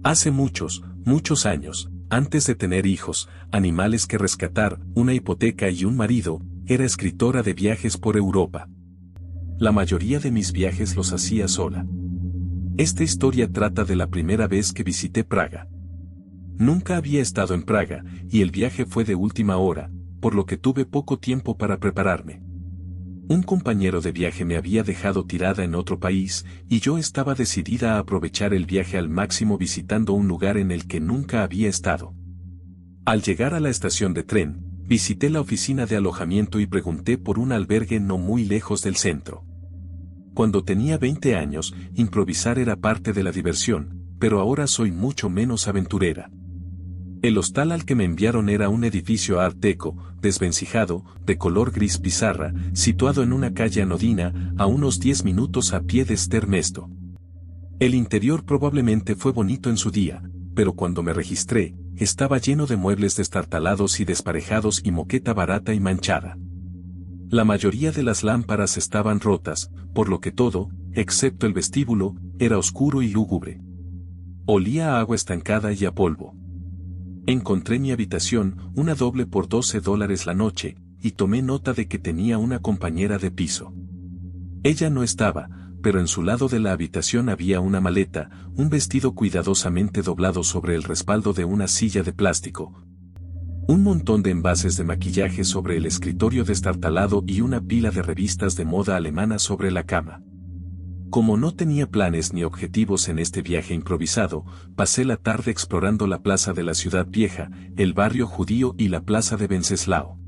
Hace muchos, muchos años, antes de tener hijos, animales que rescatar, una hipoteca y un marido, era escritora de viajes por Europa. La mayoría de mis viajes los hacía sola. Esta historia trata de la primera vez que visité Praga. Nunca había estado en Praga, y el viaje fue de última hora, por lo que tuve poco tiempo para prepararme. Un compañero de viaje me había dejado tirada en otro país, y yo estaba decidida a aprovechar el viaje al máximo visitando un lugar en el que nunca había estado. Al llegar a la estación de tren, visité la oficina de alojamiento y pregunté por un albergue no muy lejos del centro. Cuando tenía 20 años, improvisar era parte de la diversión, pero ahora soy mucho menos aventurera. El hostal al que me enviaron era un edificio art deco, desvencijado, de color gris pizarra, situado en una calle anodina, a unos 10 minutos a pie de Stermesto. El interior probablemente fue bonito en su día, pero cuando me registré, estaba lleno de muebles destartalados y desparejados y moqueta barata y manchada. La mayoría de las lámparas estaban rotas, por lo que todo, excepto el vestíbulo, era oscuro y lúgubre. Olía a agua estancada y a polvo. Encontré mi habitación, una doble por $12 la noche, y tomé nota de que tenía una compañera de piso. Ella no estaba, pero en su lado de la habitación había una maleta, un vestido cuidadosamente doblado sobre el respaldo de una silla de plástico, un montón de envases de maquillaje sobre el escritorio destartalado y una pila de revistas de moda alemana sobre la cama. Como no tenía planes ni objetivos en este viaje improvisado, pasé la tarde explorando la plaza de la ciudad vieja, el barrio judío y la plaza de Wenceslao.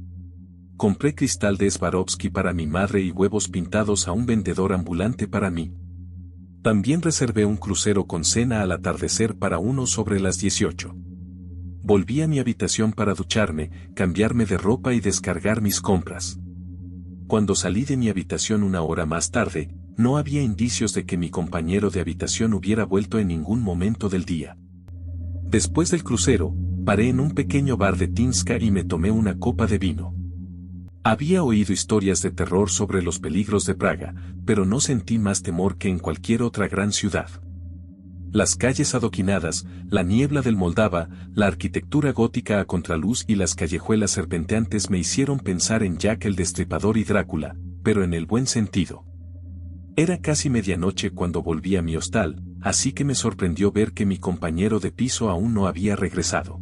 Compré cristal de Swarovski para mi madre y huevos pintados a un vendedor ambulante para mí. También reservé un crucero con cena al atardecer para uno sobre las 18. Volví a mi habitación para ducharme, cambiarme de ropa y descargar mis compras. Cuando salí de mi habitación una hora más tarde, no había indicios de que mi compañero de habitación hubiera vuelto en ningún momento del día. Después del crucero, paré en un pequeño bar de Tinska y me tomé una copa de vino. Había oído historias de terror sobre los peligros de Praga, pero no sentí más temor que en cualquier otra gran ciudad. Las calles adoquinadas, la niebla del Moldava, la arquitectura gótica a contraluz y las callejuelas serpenteantes me hicieron pensar en Jack el Destripador y Drácula, pero en el buen sentido. Era casi medianoche cuando volví a mi hostal, así que me sorprendió ver que mi compañero de piso aún no había regresado.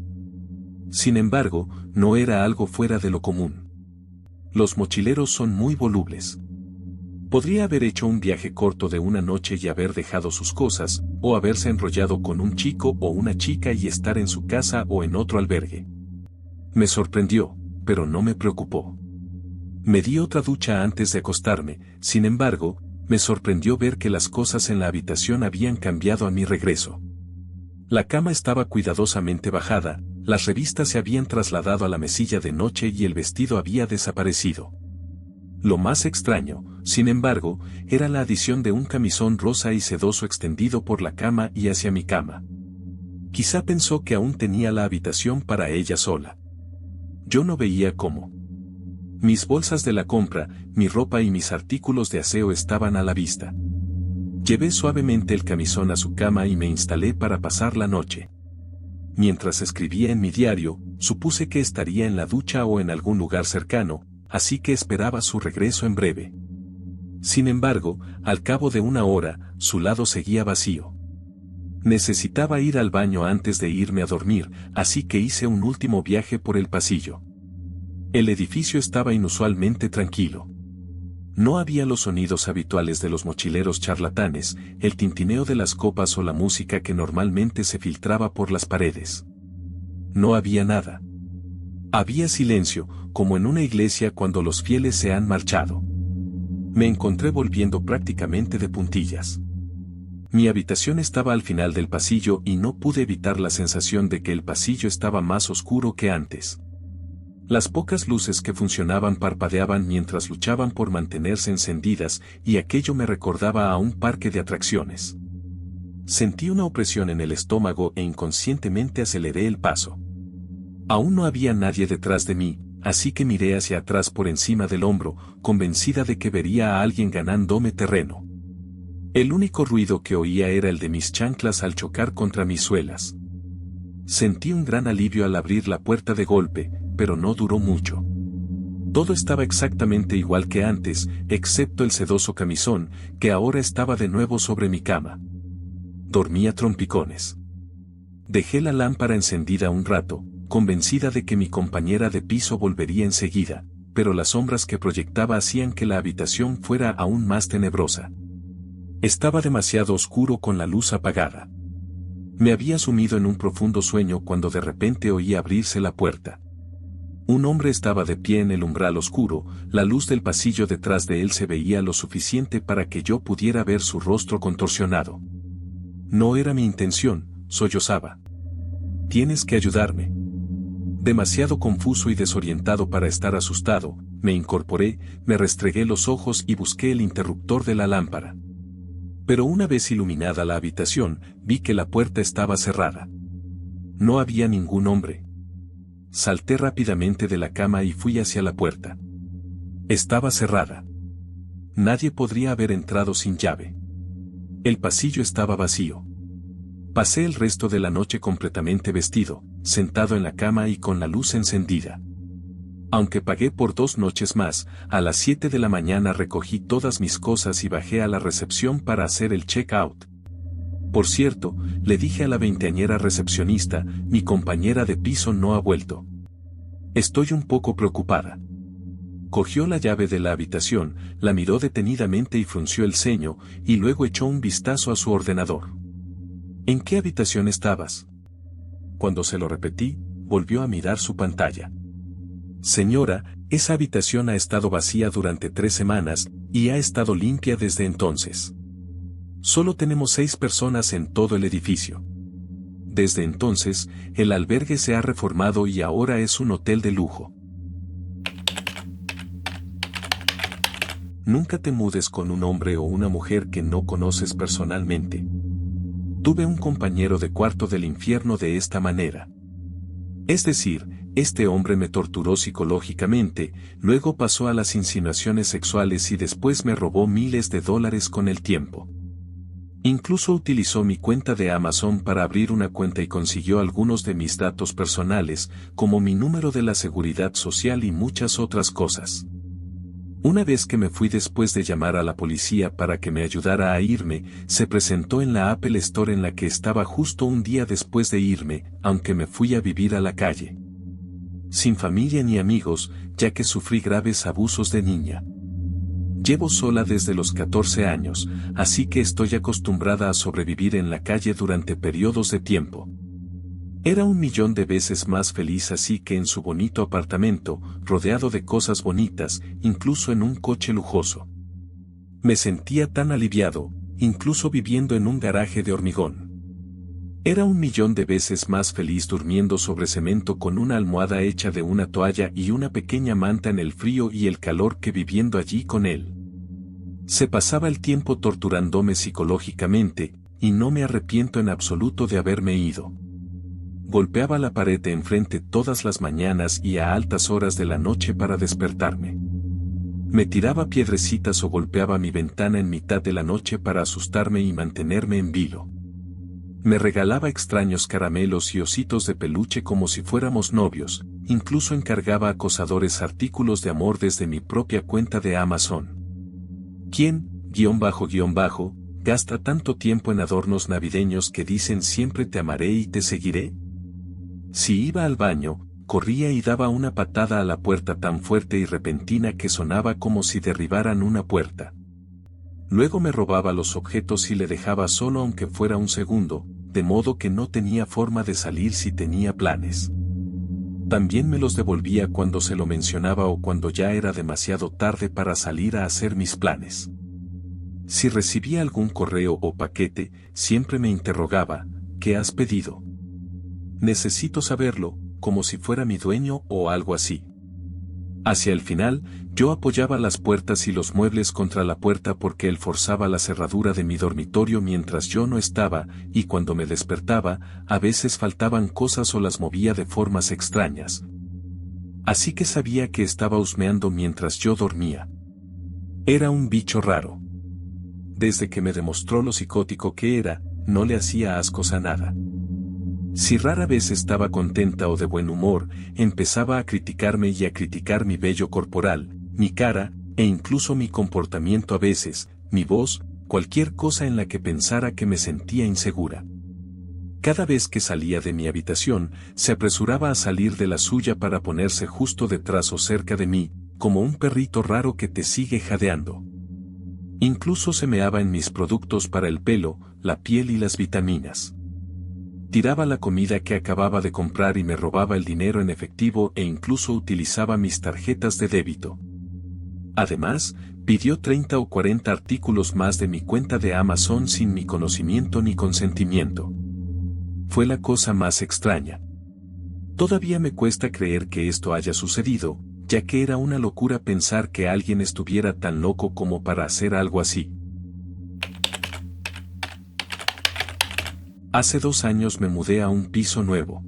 Sin embargo, no era algo fuera de lo común. Los mochileros son muy volubles. Podría haber hecho un viaje corto de una noche y haber dejado sus cosas, o haberse enrollado con un chico o una chica y estar en su casa o en otro albergue. Me sorprendió, pero no me preocupó. Me di otra ducha antes de acostarme, sin embargo, me sorprendió ver que las cosas en la habitación habían cambiado a mi regreso. La cama estaba cuidadosamente bajada, las revistas se habían trasladado a la mesilla de noche y el vestido había desaparecido. Lo más extraño, sin embargo, era la adición de un camisón rosa y sedoso extendido por la cama y hacia mi cama. Quizá pensó que aún tenía la habitación para ella sola. Yo no veía cómo. Mis bolsas de la compra, mi ropa y mis artículos de aseo estaban a la vista. Llevé suavemente el camisón a su cama y me instalé para pasar la noche. Mientras escribía en mi diario, supuse que estaría en la ducha o en algún lugar cercano, así que esperaba su regreso en breve. Sin embargo, al cabo de una hora, su lado seguía vacío. Necesitaba ir al baño antes de irme a dormir, así que hice un último viaje por el pasillo. El edificio estaba inusualmente tranquilo. No había los sonidos habituales de los mochileros charlatanes, el tintineo de las copas o la música que normalmente se filtraba por las paredes. No había nada. Había silencio, como en una iglesia cuando los fieles se han marchado. Me encontré volviendo prácticamente de puntillas. Mi habitación estaba al final del pasillo y no pude evitar la sensación de que el pasillo estaba más oscuro que antes. Las pocas luces que funcionaban parpadeaban mientras luchaban por mantenerse encendidas y aquello me recordaba a un parque de atracciones. Sentí una opresión en el estómago e inconscientemente aceleré el paso. Aún no había nadie detrás de mí, así que miré hacia atrás por encima del hombro, convencida de que vería a alguien ganándome terreno. El único ruido que oía era el de mis chanclas al chocar contra mis suelas. Sentí un gran alivio al abrir la puerta de golpe, pero no duró mucho. Todo estaba exactamente igual que antes, excepto el sedoso camisón, que ahora estaba de nuevo sobre mi cama. Dormía a trompicones. Dejé la lámpara encendida un rato, convencida de que mi compañera de piso volvería enseguida, pero las sombras que proyectaba hacían que la habitación fuera aún más tenebrosa. Estaba demasiado oscuro con la luz apagada. Me había sumido en un profundo sueño cuando de repente oí abrirse la puerta. Un hombre estaba de pie en el umbral oscuro, la luz del pasillo detrás de él se veía lo suficiente para que yo pudiera ver su rostro contorsionado. No era mi intención, sollozaba. Tienes que ayudarme. Demasiado confuso y desorientado para estar asustado, me incorporé, me restregué los ojos y busqué el interruptor de la lámpara. Pero una vez iluminada la habitación, vi que la puerta estaba cerrada. No había ningún hombre. Salté rápidamente de la cama y fui hacia la puerta. Estaba cerrada. Nadie podría haber entrado sin llave. El pasillo estaba vacío. Pasé el resto de la noche completamente vestido, sentado en la cama y con la luz encendida. Aunque pagué por 2 noches más, a las 7 de la mañana recogí todas mis cosas y bajé a la recepción para hacer el check-out. Por cierto, le dije a la veinteañera recepcionista, mi compañera de piso no ha vuelto. Estoy un poco preocupada. Cogió la llave de la habitación, la miró detenidamente y frunció el ceño, y luego echó un vistazo a su ordenador. ¿En qué habitación estabas? Cuando se lo repetí, volvió a mirar su pantalla. Señora, esa habitación ha estado vacía durante 3 semanas, y ha estado limpia desde entonces. Solo tenemos 6 personas en todo el edificio. Desde entonces, el albergue se ha reformado y ahora es un hotel de lujo. Nunca te mudes con un hombre o una mujer que no conoces personalmente. Tuve un compañero de cuarto del infierno de esta manera. Es decir, este hombre me torturó psicológicamente, luego pasó a las insinuaciones sexuales y después me robó miles de dólares con el tiempo. Incluso utilizó mi cuenta de Amazon para abrir una cuenta y consiguió algunos de mis datos personales, como mi número de la seguridad social y muchas otras cosas. Una vez que me fui después de llamar a la policía para que me ayudara a irme, se presentó en la Apple Store en la que estaba justo un día después de irme, aunque me fui a vivir a la calle. Sin familia ni amigos, ya que sufrí graves abusos de niña. Llevo sola desde los 14 años, así que estoy acostumbrada a sobrevivir en la calle durante periodos de tiempo. Era 1.000.000 de veces más feliz así que en su bonito apartamento, rodeado de cosas bonitas, incluso en un coche lujoso. Me sentía tan aliviado, incluso viviendo en un garaje de hormigón. Era 1.000.000 de veces más feliz durmiendo sobre cemento con una almohada hecha de una toalla y una pequeña manta en el frío y el calor que viviendo allí con él. Se pasaba el tiempo torturándome psicológicamente, y no me arrepiento en absoluto de haberme ido. Golpeaba la pared de enfrente todas las mañanas y a altas horas de la noche para despertarme. Me tiraba piedrecitas o golpeaba mi ventana en mitad de la noche para asustarme y mantenerme en vilo. Me regalaba extraños caramelos y ositos de peluche como si fuéramos novios, incluso encargaba a acosadores artículos de amor desde mi propia cuenta de Amazon. ¿Quién, gasta tanto tiempo en adornos navideños que dicen siempre te amaré y te seguiré? Si iba al baño, corría y daba una patada a la puerta tan fuerte y repentina que sonaba como si derribaran una puerta. Luego me robaba los objetos y le dejaba solo aunque fuera un segundo, de modo que no tenía forma de salir si tenía planes. También me los devolvía cuando se lo mencionaba o cuando ya era demasiado tarde para salir a hacer mis planes. Si recibía algún correo o paquete, siempre me interrogaba, ¿qué has pedido? Necesito saberlo, como si fuera mi dueño o algo así. Hacia el final, yo apoyaba las puertas y los muebles contra la puerta porque él forzaba la cerradura de mi dormitorio mientras yo no estaba, y cuando me despertaba, a veces faltaban cosas o las movía de formas extrañas. Así que sabía que estaba husmeando mientras yo dormía. Era un bicho raro. Desde que me demostró lo psicótico que era, no le hacía ascos a nada. Si rara vez estaba contenta o de buen humor, empezaba a criticarme y a criticar mi vello corporal, mi cara, e incluso mi comportamiento a veces, mi voz, cualquier cosa en la que pensara que me sentía insegura. Cada vez que salía de mi habitación, se apresuraba a salir de la suya para ponerse justo detrás o cerca de mí, como un perrito raro que te sigue jadeando. Incluso se meaba en mis productos para el pelo, la piel y las vitaminas. Tiraba la comida que acababa de comprar y me robaba el dinero en efectivo e incluso utilizaba mis tarjetas de débito. Además, pidió 30 o 40 artículos más de mi cuenta de Amazon sin mi conocimiento ni consentimiento. Fue la cosa más extraña. Todavía me cuesta creer que esto haya sucedido, ya que era una locura pensar que alguien estuviera tan loco como para hacer algo así. Hace 2 años me mudé a un piso nuevo.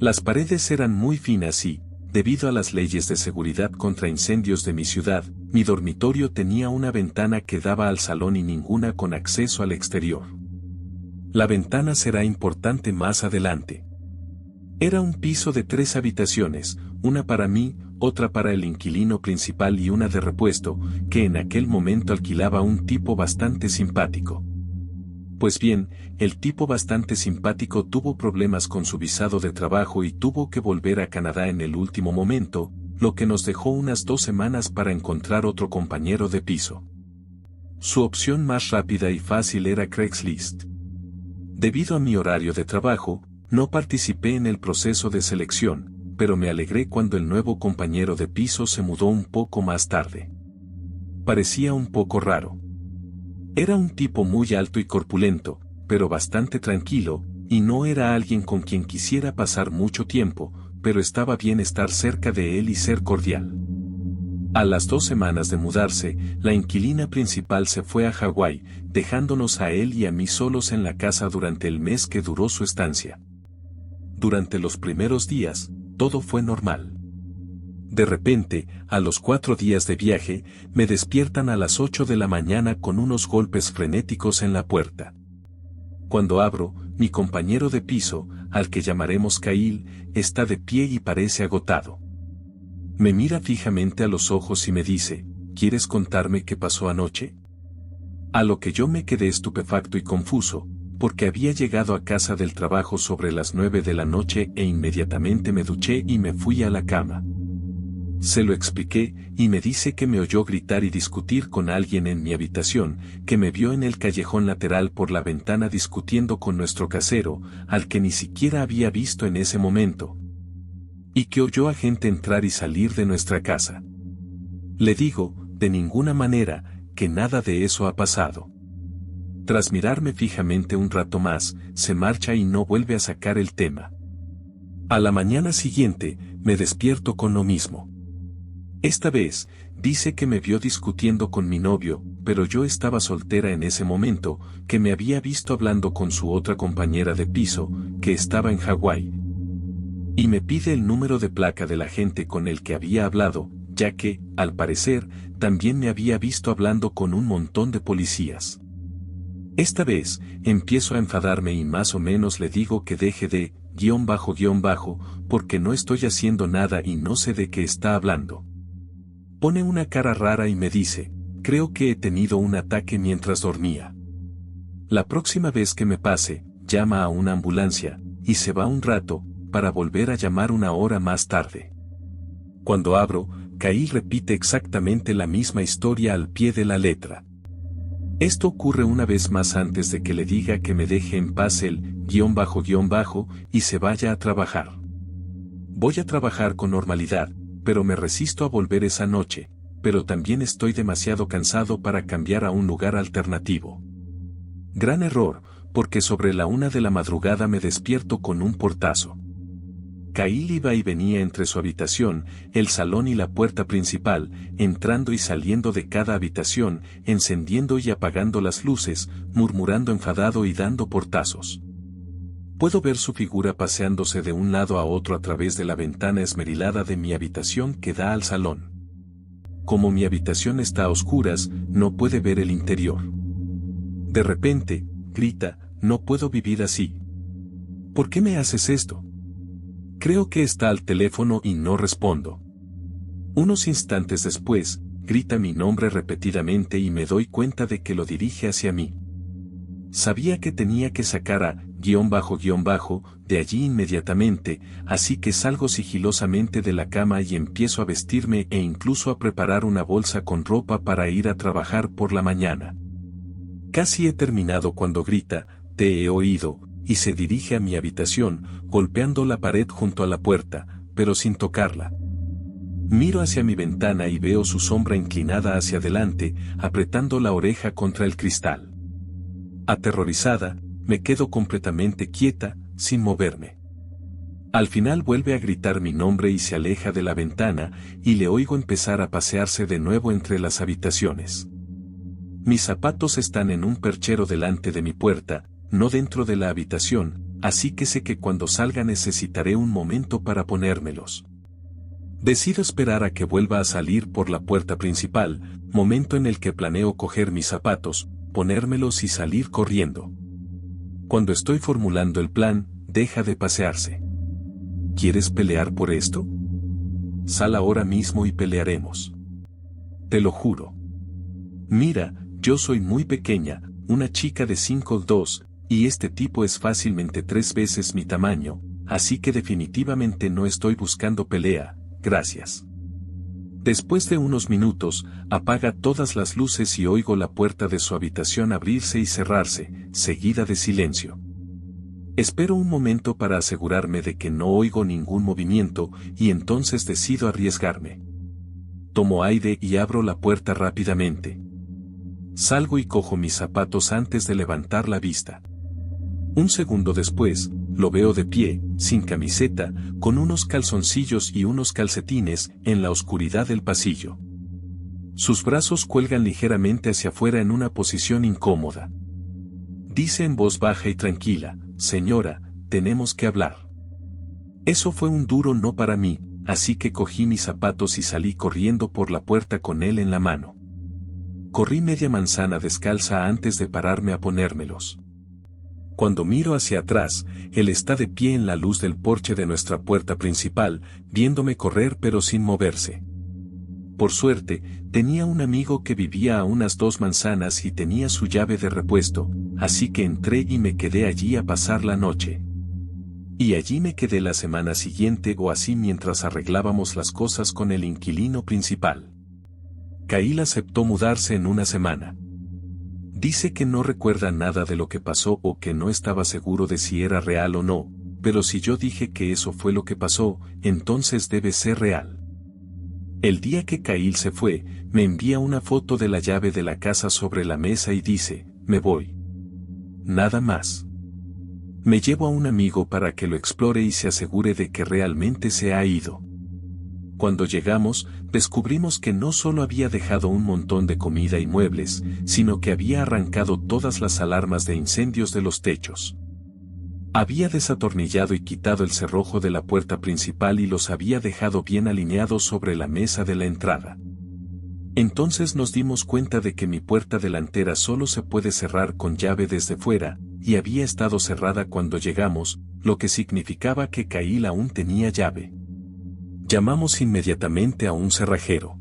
Las paredes eran muy finas y, debido a las leyes de seguridad contra incendios de mi ciudad, mi dormitorio tenía una ventana que daba al salón y ninguna con acceso al exterior. La ventana será importante más adelante. Era un piso de 3 habitaciones, una para mí, otra para el inquilino principal y una de repuesto, que en aquel momento alquilaba un tipo bastante simpático. Pues bien, el tipo bastante simpático tuvo problemas con su visado de trabajo y tuvo que volver a Canadá en el último momento, lo que nos dejó unas 2 semanas para encontrar otro compañero de piso. Su opción más rápida y fácil era Craigslist. Debido a mi horario de trabajo, no participé en el proceso de selección, pero me alegré cuando el nuevo compañero de piso se mudó un poco más tarde. Parecía un poco raro. Era un tipo muy alto y corpulento, pero bastante tranquilo, y no era alguien con quien quisiera pasar mucho tiempo, pero estaba bien estar cerca de él y ser cordial. A las 2 semanas de mudarse, la inquilina principal se fue a Hawái, dejándonos a él y a mí solos en la casa durante el mes que duró su estancia. Durante los primeros días, todo fue normal. De repente, a los 4 días de viaje, me despiertan a las 8 de la mañana con unos golpes frenéticos en la puerta. Cuando abro, mi compañero de piso, al que llamaremos Kyle, está de pie y parece agotado. Me mira fijamente a los ojos y me dice, ¿quieres contarme qué pasó anoche? A lo que yo me quedé estupefacto y confuso, porque había llegado a casa del trabajo sobre las 9 de la noche e inmediatamente me duché y me fui a la cama. Se lo expliqué, y me dice que me oyó gritar y discutir con alguien en mi habitación, que me vio en el callejón lateral por la ventana discutiendo con nuestro casero, al que ni siquiera había visto en ese momento, y que oyó a gente entrar y salir de nuestra casa. Le digo, de ninguna manera, que nada de eso ha pasado. Tras mirarme fijamente un rato más, se marcha y no vuelve a sacar el tema. A la mañana siguiente, me despierto con lo mismo. Esta vez, dice que me vio discutiendo con mi novio, pero yo estaba soltera en ese momento, que me había visto hablando con su otra compañera de piso, que estaba en Hawái. Y me pide el número de placa del agente con el que había hablado, ya que, al parecer, también me había visto hablando con un montón de policías. Esta vez, empiezo a enfadarme y más o menos le digo que deje de, porque no estoy haciendo nada y no sé de qué está hablando. Pone una cara rara y me dice, creo que he tenido un ataque mientras dormía. La próxima vez que me pase, llama a una ambulancia, y se va un rato, para volver a llamar una hora más tarde. Cuando abro, Kyle repite exactamente la misma historia al pie de la letra. Esto ocurre una vez más antes de que le diga que me deje en paz el y se vaya a trabajar. Voy a trabajar con normalidad, pero me resisto a volver esa noche, pero también estoy demasiado cansado para cambiar a un lugar alternativo. Gran error, porque sobre la 1 de la madrugada me despierto con un portazo. Kyle iba y venía entre su habitación, el salón y la puerta principal, entrando y saliendo de cada habitación, encendiendo y apagando las luces, murmurando enfadado y dando portazos. Puedo ver su figura paseándose de un lado a otro a través de la ventana esmerilada de mi habitación que da al salón. Como mi habitación está a oscuras, no puede ver el interior. De repente, grita, no puedo vivir así. ¿Por qué me haces esto? Creo que está al teléfono y no respondo. Unos instantes después, grita mi nombre repetidamente y me doy cuenta de que lo dirige hacia mí. Sabía que tenía que sacar a __ de allí inmediatamente, así que salgo sigilosamente de la cama y empiezo a vestirme e incluso a preparar una bolsa con ropa para ir a trabajar por la mañana. Casi he terminado cuando grita, te he oído, y se dirige a mi habitación, golpeando la pared junto a la puerta, pero sin tocarla. Miro hacia mi ventana y veo su sombra inclinada hacia adelante, apretando la oreja contra el cristal. Aterrorizada, me quedo completamente quieta, sin moverme. Al final vuelve a gritar mi nombre y se aleja de la ventana, y le oigo empezar a pasearse de nuevo entre las habitaciones. Mis zapatos están en un perchero delante de mi puerta, no dentro de la habitación, así que sé que cuando salga necesitaré un momento para ponérmelos. Decido esperar a que vuelva a salir por la puerta principal, momento en el que planeo coger mis zapatos, ponérmelos y salir corriendo. Cuando estoy formulando el plan, deja de pasearse. ¿Quieres pelear por esto? Sal ahora mismo y pelearemos. Te lo juro. Mira, yo soy muy pequeña, una chica de 5'2", y este tipo es fácilmente 3 veces mi tamaño, así que definitivamente no estoy buscando pelea, gracias. Después de unos minutos, apaga todas las luces y oigo la puerta de su habitación abrirse y cerrarse, seguida de silencio. Espero un momento para asegurarme de que no oigo ningún movimiento, y entonces decido arriesgarme. Tomo aire y abro la puerta rápidamente. Salgo y cojo mis zapatos antes de levantar la vista. Un segundo después, lo veo de pie, sin camiseta, con unos calzoncillos y unos calcetines, en la oscuridad del pasillo. Sus brazos cuelgan ligeramente hacia afuera en una posición incómoda. Dice en voz baja y tranquila, señora, tenemos que hablar. Eso fue un duro no para mí, así que cogí mis zapatos y salí corriendo por la puerta con él en la mano. Corrí media manzana descalza antes de pararme a ponérmelos. Cuando miro hacia atrás, él está de pie en la luz del porche de nuestra puerta principal, viéndome correr pero sin moverse. Por suerte, tenía un amigo que vivía a unas 2 manzanas y tenía su llave de repuesto, así que entré y me quedé allí a pasar la noche. Y allí me quedé la semana siguiente o así mientras arreglábamos las cosas con el inquilino principal. Kyle aceptó mudarse en una semana. Dice que no recuerda nada de lo que pasó o que no estaba seguro de si era real o no, pero si yo dije que eso fue lo que pasó, entonces debe ser real. El día que Kyle se fue, me envía una foto de la llave de la casa sobre la mesa y dice, me voy. Nada más. Me llevo a un amigo para que lo explore y se asegure de que realmente se ha ido. Cuando llegamos, descubrimos que no solo había dejado un montón de comida y muebles, sino que había arrancado todas las alarmas de incendios de los techos. Había desatornillado y quitado el cerrojo de la puerta principal y los había dejado bien alineados sobre la mesa de la entrada. Entonces nos dimos cuenta de que mi puerta delantera solo se puede cerrar con llave desde fuera, y había estado cerrada cuando llegamos, lo que significaba que Kyle aún tenía llave. Llamamos inmediatamente a un cerrajero.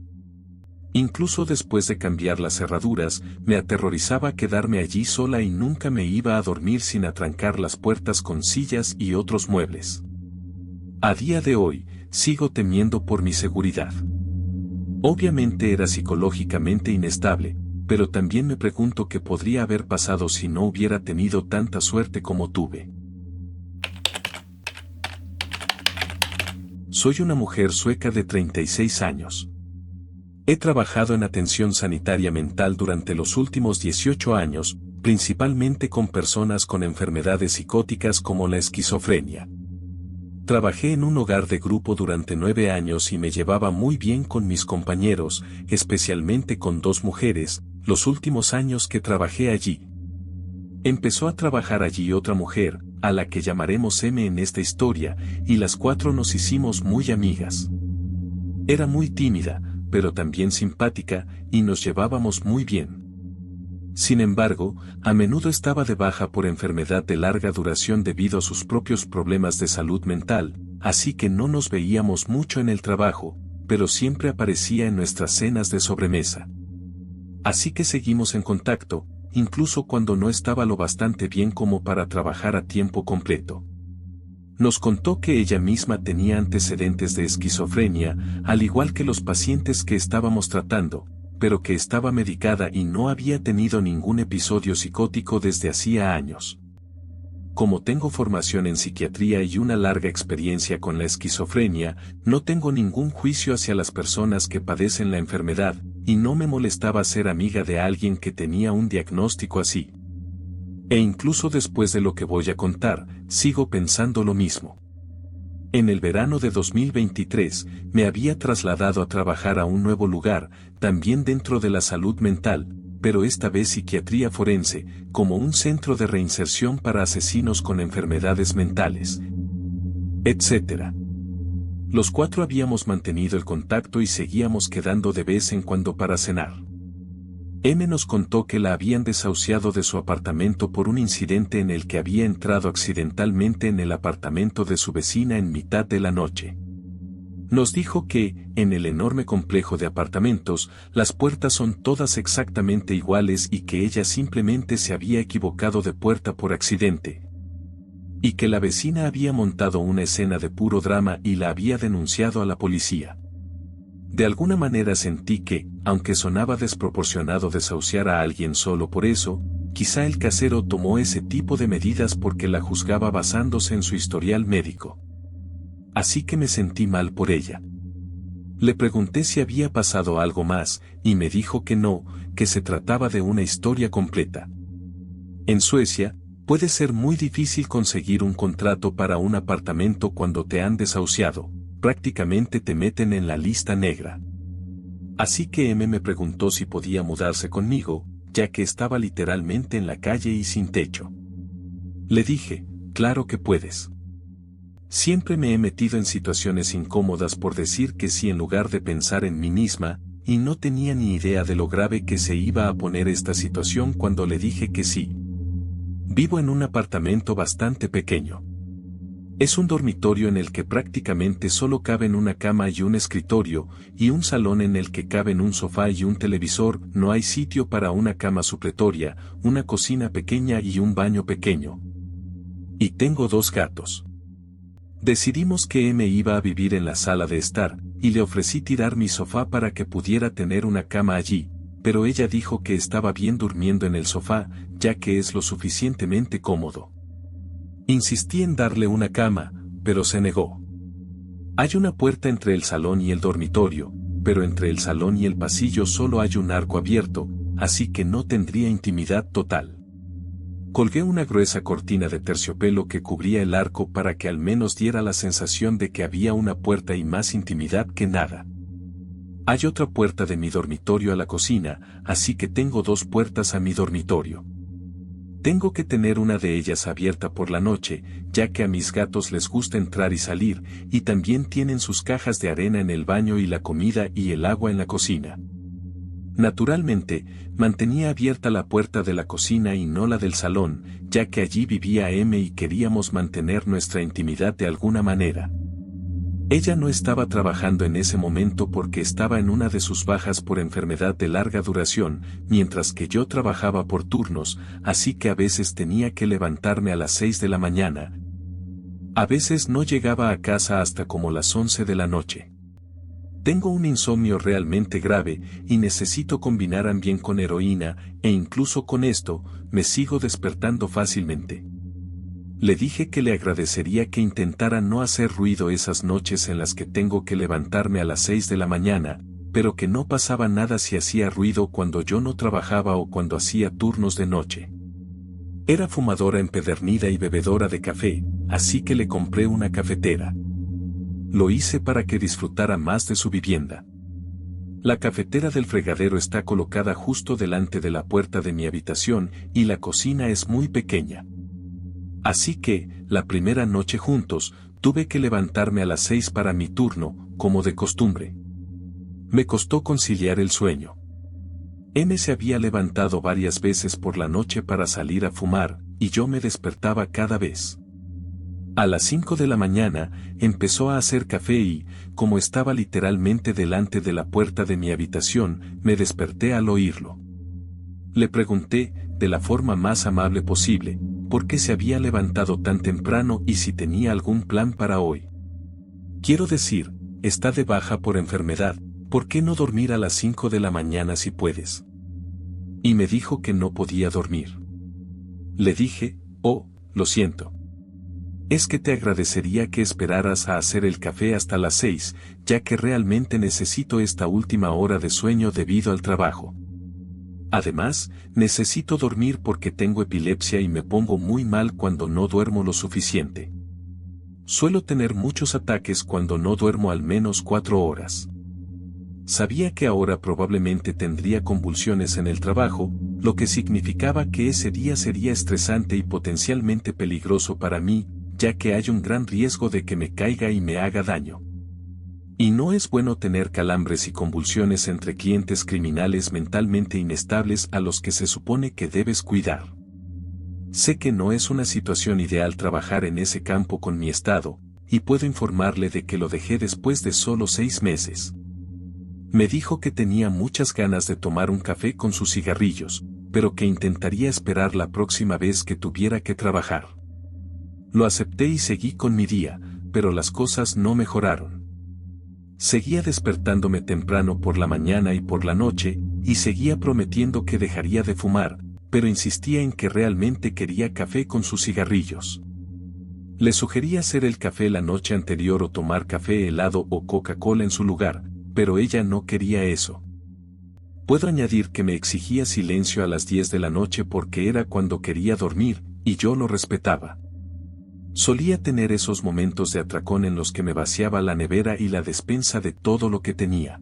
Incluso después de cambiar las cerraduras, me aterrorizaba quedarme allí sola y nunca me iba a dormir sin atrancar las puertas con sillas y otros muebles. A día de hoy, sigo temiendo por mi seguridad. Obviamente era psicológicamente inestable, pero también me pregunto qué podría haber pasado si no hubiera tenido tanta suerte como tuve. Soy una mujer sueca de 36 años. He trabajado en atención sanitaria mental durante los últimos 18 años, principalmente con personas con enfermedades psicóticas como la esquizofrenia. Trabajé en un hogar de grupo durante 9 años y me llevaba muy bien con mis compañeros, especialmente con 2 mujeres, los últimos años que trabajé allí. Empezó a trabajar allí otra mujer, a la que llamaremos M en esta historia, y las 4 nos hicimos muy amigas. Era muy tímida, pero también simpática, y nos llevábamos muy bien. Sin embargo, a menudo estaba de baja por enfermedad de larga duración debido a sus propios problemas de salud mental, así que no nos veíamos mucho en el trabajo, pero siempre aparecía en nuestras cenas de sobremesa. Así que seguimos en contacto, incluso cuando no estaba lo bastante bien como para trabajar a tiempo completo. Nos contó que ella misma tenía antecedentes de esquizofrenia, al igual que los pacientes que estábamos tratando, pero que estaba medicada y no había tenido ningún episodio psicótico desde hacía años. Como tengo formación en psiquiatría y una larga experiencia con la esquizofrenia, no tengo ningún juicio hacia las personas que padecen la enfermedad, y no me molestaba ser amiga de alguien que tenía un diagnóstico así. E incluso después de lo que voy a contar, sigo pensando lo mismo. En el verano de 2023, me había trasladado a trabajar a un nuevo lugar, también dentro de la salud mental, pero esta vez psiquiatría forense, como un centro de reinserción para asesinos con enfermedades mentales, etc. Los 4 habíamos mantenido el contacto y seguíamos quedando de vez en cuando para cenar. M nos contó que la habían desahuciado de su apartamento por un incidente en el que había entrado accidentalmente en el apartamento de su vecina en mitad de la noche. Nos dijo que, en el enorme complejo de apartamentos, las puertas son todas exactamente iguales y que ella simplemente se había equivocado de puerta por accidente. Y que la vecina había montado una escena de puro drama y la había denunciado a la policía. De alguna manera sentí que, aunque sonaba desproporcionado desahuciar a alguien solo por eso, quizá el casero tomó ese tipo de medidas porque la juzgaba basándose en su historial médico. Así que me sentí mal por ella. Le pregunté si había pasado algo más, y me dijo que no, que se trataba de una historia completa. En Suecia, puede ser muy difícil conseguir un contrato para un apartamento cuando te han desahuciado. Prácticamente te meten en la lista negra. Así que M me preguntó si podía mudarse conmigo, ya que estaba literalmente en la calle y sin techo. Le dije, claro que puedes. Siempre me he metido en situaciones incómodas por decir que sí en lugar de pensar en mí misma, y no tenía ni idea de lo grave que se iba a poner esta situación cuando le dije que sí. Vivo en un apartamento bastante pequeño. Es un dormitorio en el que prácticamente solo caben una cama y un escritorio, y un salón en el que caben un sofá y un televisor. No hay sitio para una cama supletoria, una cocina pequeña y un baño pequeño. Y tengo 2 gatos. Decidimos que M iba a vivir en la sala de estar, y le ofrecí tirar mi sofá para que pudiera tener una cama allí, pero ella dijo que estaba bien durmiendo en el sofá, ya que es lo suficientemente cómodo. Insistí en darle una cama, pero se negó. Hay una puerta entre el salón y el dormitorio, pero entre el salón y el pasillo solo hay un arco abierto, así que no tendría intimidad total. Colgué una gruesa cortina de terciopelo que cubría el arco para que al menos diera la sensación de que había una puerta y más intimidad que nada. Hay otra puerta de mi dormitorio a la cocina, así que tengo 2 puertas a mi dormitorio. Tengo que tener una de ellas abierta por la noche, ya que a mis gatos les gusta entrar y salir, y también tienen sus cajas de arena en el baño y la comida y el agua en la cocina. Naturalmente, mantenía abierta la puerta de la cocina y no la del salón, ya que allí vivía M y queríamos mantener nuestra intimidad de alguna manera. Ella no estaba trabajando en ese momento porque estaba en una de sus bajas por enfermedad de larga duración, mientras que yo trabajaba por turnos, así que a veces tenía que levantarme a las 6 de la mañana. A veces no llegaba a casa hasta como las 11 de la noche. Tengo un insomnio realmente grave y necesito combinar Ambien con heroína, e incluso con esto, me sigo despertando fácilmente. Le dije que le agradecería que intentara no hacer ruido esas noches en las que tengo que levantarme a las 6 de la mañana, pero que no pasaba nada si hacía ruido cuando yo no trabajaba o cuando hacía turnos de noche. Era fumadora empedernida y bebedora de café, así que le compré una cafetera. Lo hice para que disfrutara más de su vivienda. La cafetera del fregadero está colocada justo delante de la puerta de mi habitación y la cocina es muy pequeña. Así que, la primera noche juntos, tuve que levantarme a las 6 para mi turno, como de costumbre. Me costó conciliar el sueño. M se había levantado varias veces por la noche para salir a fumar, y yo me despertaba cada vez. A las 5 de la mañana, empezó a hacer café y, como estaba literalmente delante de la puerta de mi habitación, me desperté al oírlo. Le pregunté, de la forma más amable posible, por qué se había levantado tan temprano y si tenía algún plan para hoy. Quiero decir, está de baja por enfermedad, ¿por qué no dormir a las 5 de la mañana si puedes? Y me dijo que no podía dormir. Le dije, oh, lo siento. Es que te agradecería que esperaras a hacer el café hasta las 6, ya que realmente necesito esta última hora de sueño debido al trabajo. Además, necesito dormir porque tengo epilepsia y me pongo muy mal cuando no duermo lo suficiente. Suelo tener muchos ataques cuando no duermo al menos 4 horas. Sabía que ahora probablemente tendría convulsiones en el trabajo, lo que significaba que ese día sería estresante y potencialmente peligroso para mí, ya que hay un gran riesgo de que me caiga y me haga daño. Y no es bueno tener calambres y convulsiones entre clientes criminales mentalmente inestables a los que se supone que debes cuidar. Sé que no es una situación ideal trabajar en ese campo con mi estado, y puedo informarle de que lo dejé después de solo 6 meses. Me dijo que tenía muchas ganas de tomar un café con sus cigarrillos, pero que intentaría esperar la próxima vez que tuviera que trabajar. Lo acepté y seguí con mi día, pero las cosas no mejoraron. Seguía despertándome temprano por la mañana y por la noche, y seguía prometiendo que dejaría de fumar, pero insistía en que realmente quería café con sus cigarrillos. Le sugerí hacer el café la noche anterior o tomar café helado o Coca-Cola en su lugar, pero ella no quería eso. Puedo añadir que me exigía silencio a las 10 de la noche porque era cuando quería dormir, y yo lo respetaba. Solía tener esos momentos de atracón en los que me vaciaba la nevera y la despensa de todo lo que tenía.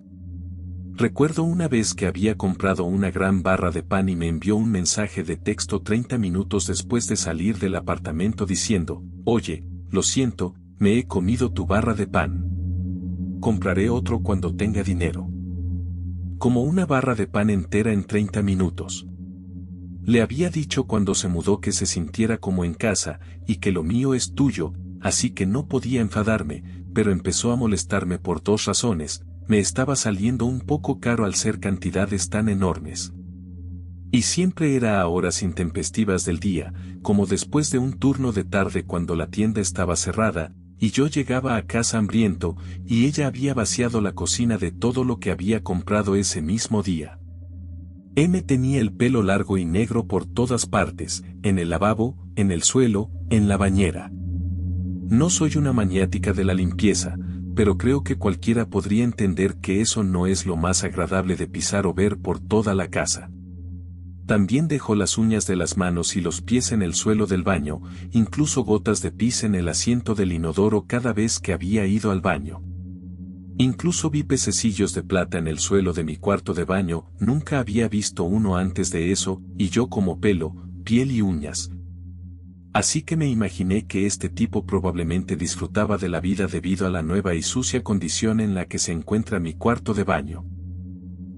Recuerdo una vez que había comprado una gran barra de pan y me envió un mensaje de texto 30 minutos después de salir del apartamento diciendo, «Oye, lo siento, me he comido tu barra de pan. Compraré otro cuando tenga dinero». Como una barra de pan entera en 30 minutos. Le había dicho cuando se mudó que se sintiera como en casa, y que lo mío es tuyo, así que no podía enfadarme, pero empezó a molestarme por 2 razones, me estaba saliendo un poco caro al ser cantidades tan enormes. Y siempre era a horas intempestivas del día, como después de un turno de tarde cuando la tienda estaba cerrada, y yo llegaba a casa hambriento, y ella había vaciado la cocina de todo lo que había comprado ese mismo día. M tenía el pelo largo y negro por todas partes, en el lavabo, en el suelo, en la bañera. No soy una maniática de la limpieza, pero creo que cualquiera podría entender que eso no es lo más agradable de pisar o ver por toda la casa. También dejó las uñas de las manos y los pies en el suelo del baño, incluso gotas de pis en el asiento del inodoro cada vez que había ido al baño. Incluso vi pececillos de plata en el suelo de mi cuarto de baño, nunca había visto uno antes de eso, y yo como pelo, piel y uñas. Así que me imaginé que este tipo probablemente disfrutaba de la vida debido a la nueva y sucia condición en la que se encuentra mi cuarto de baño.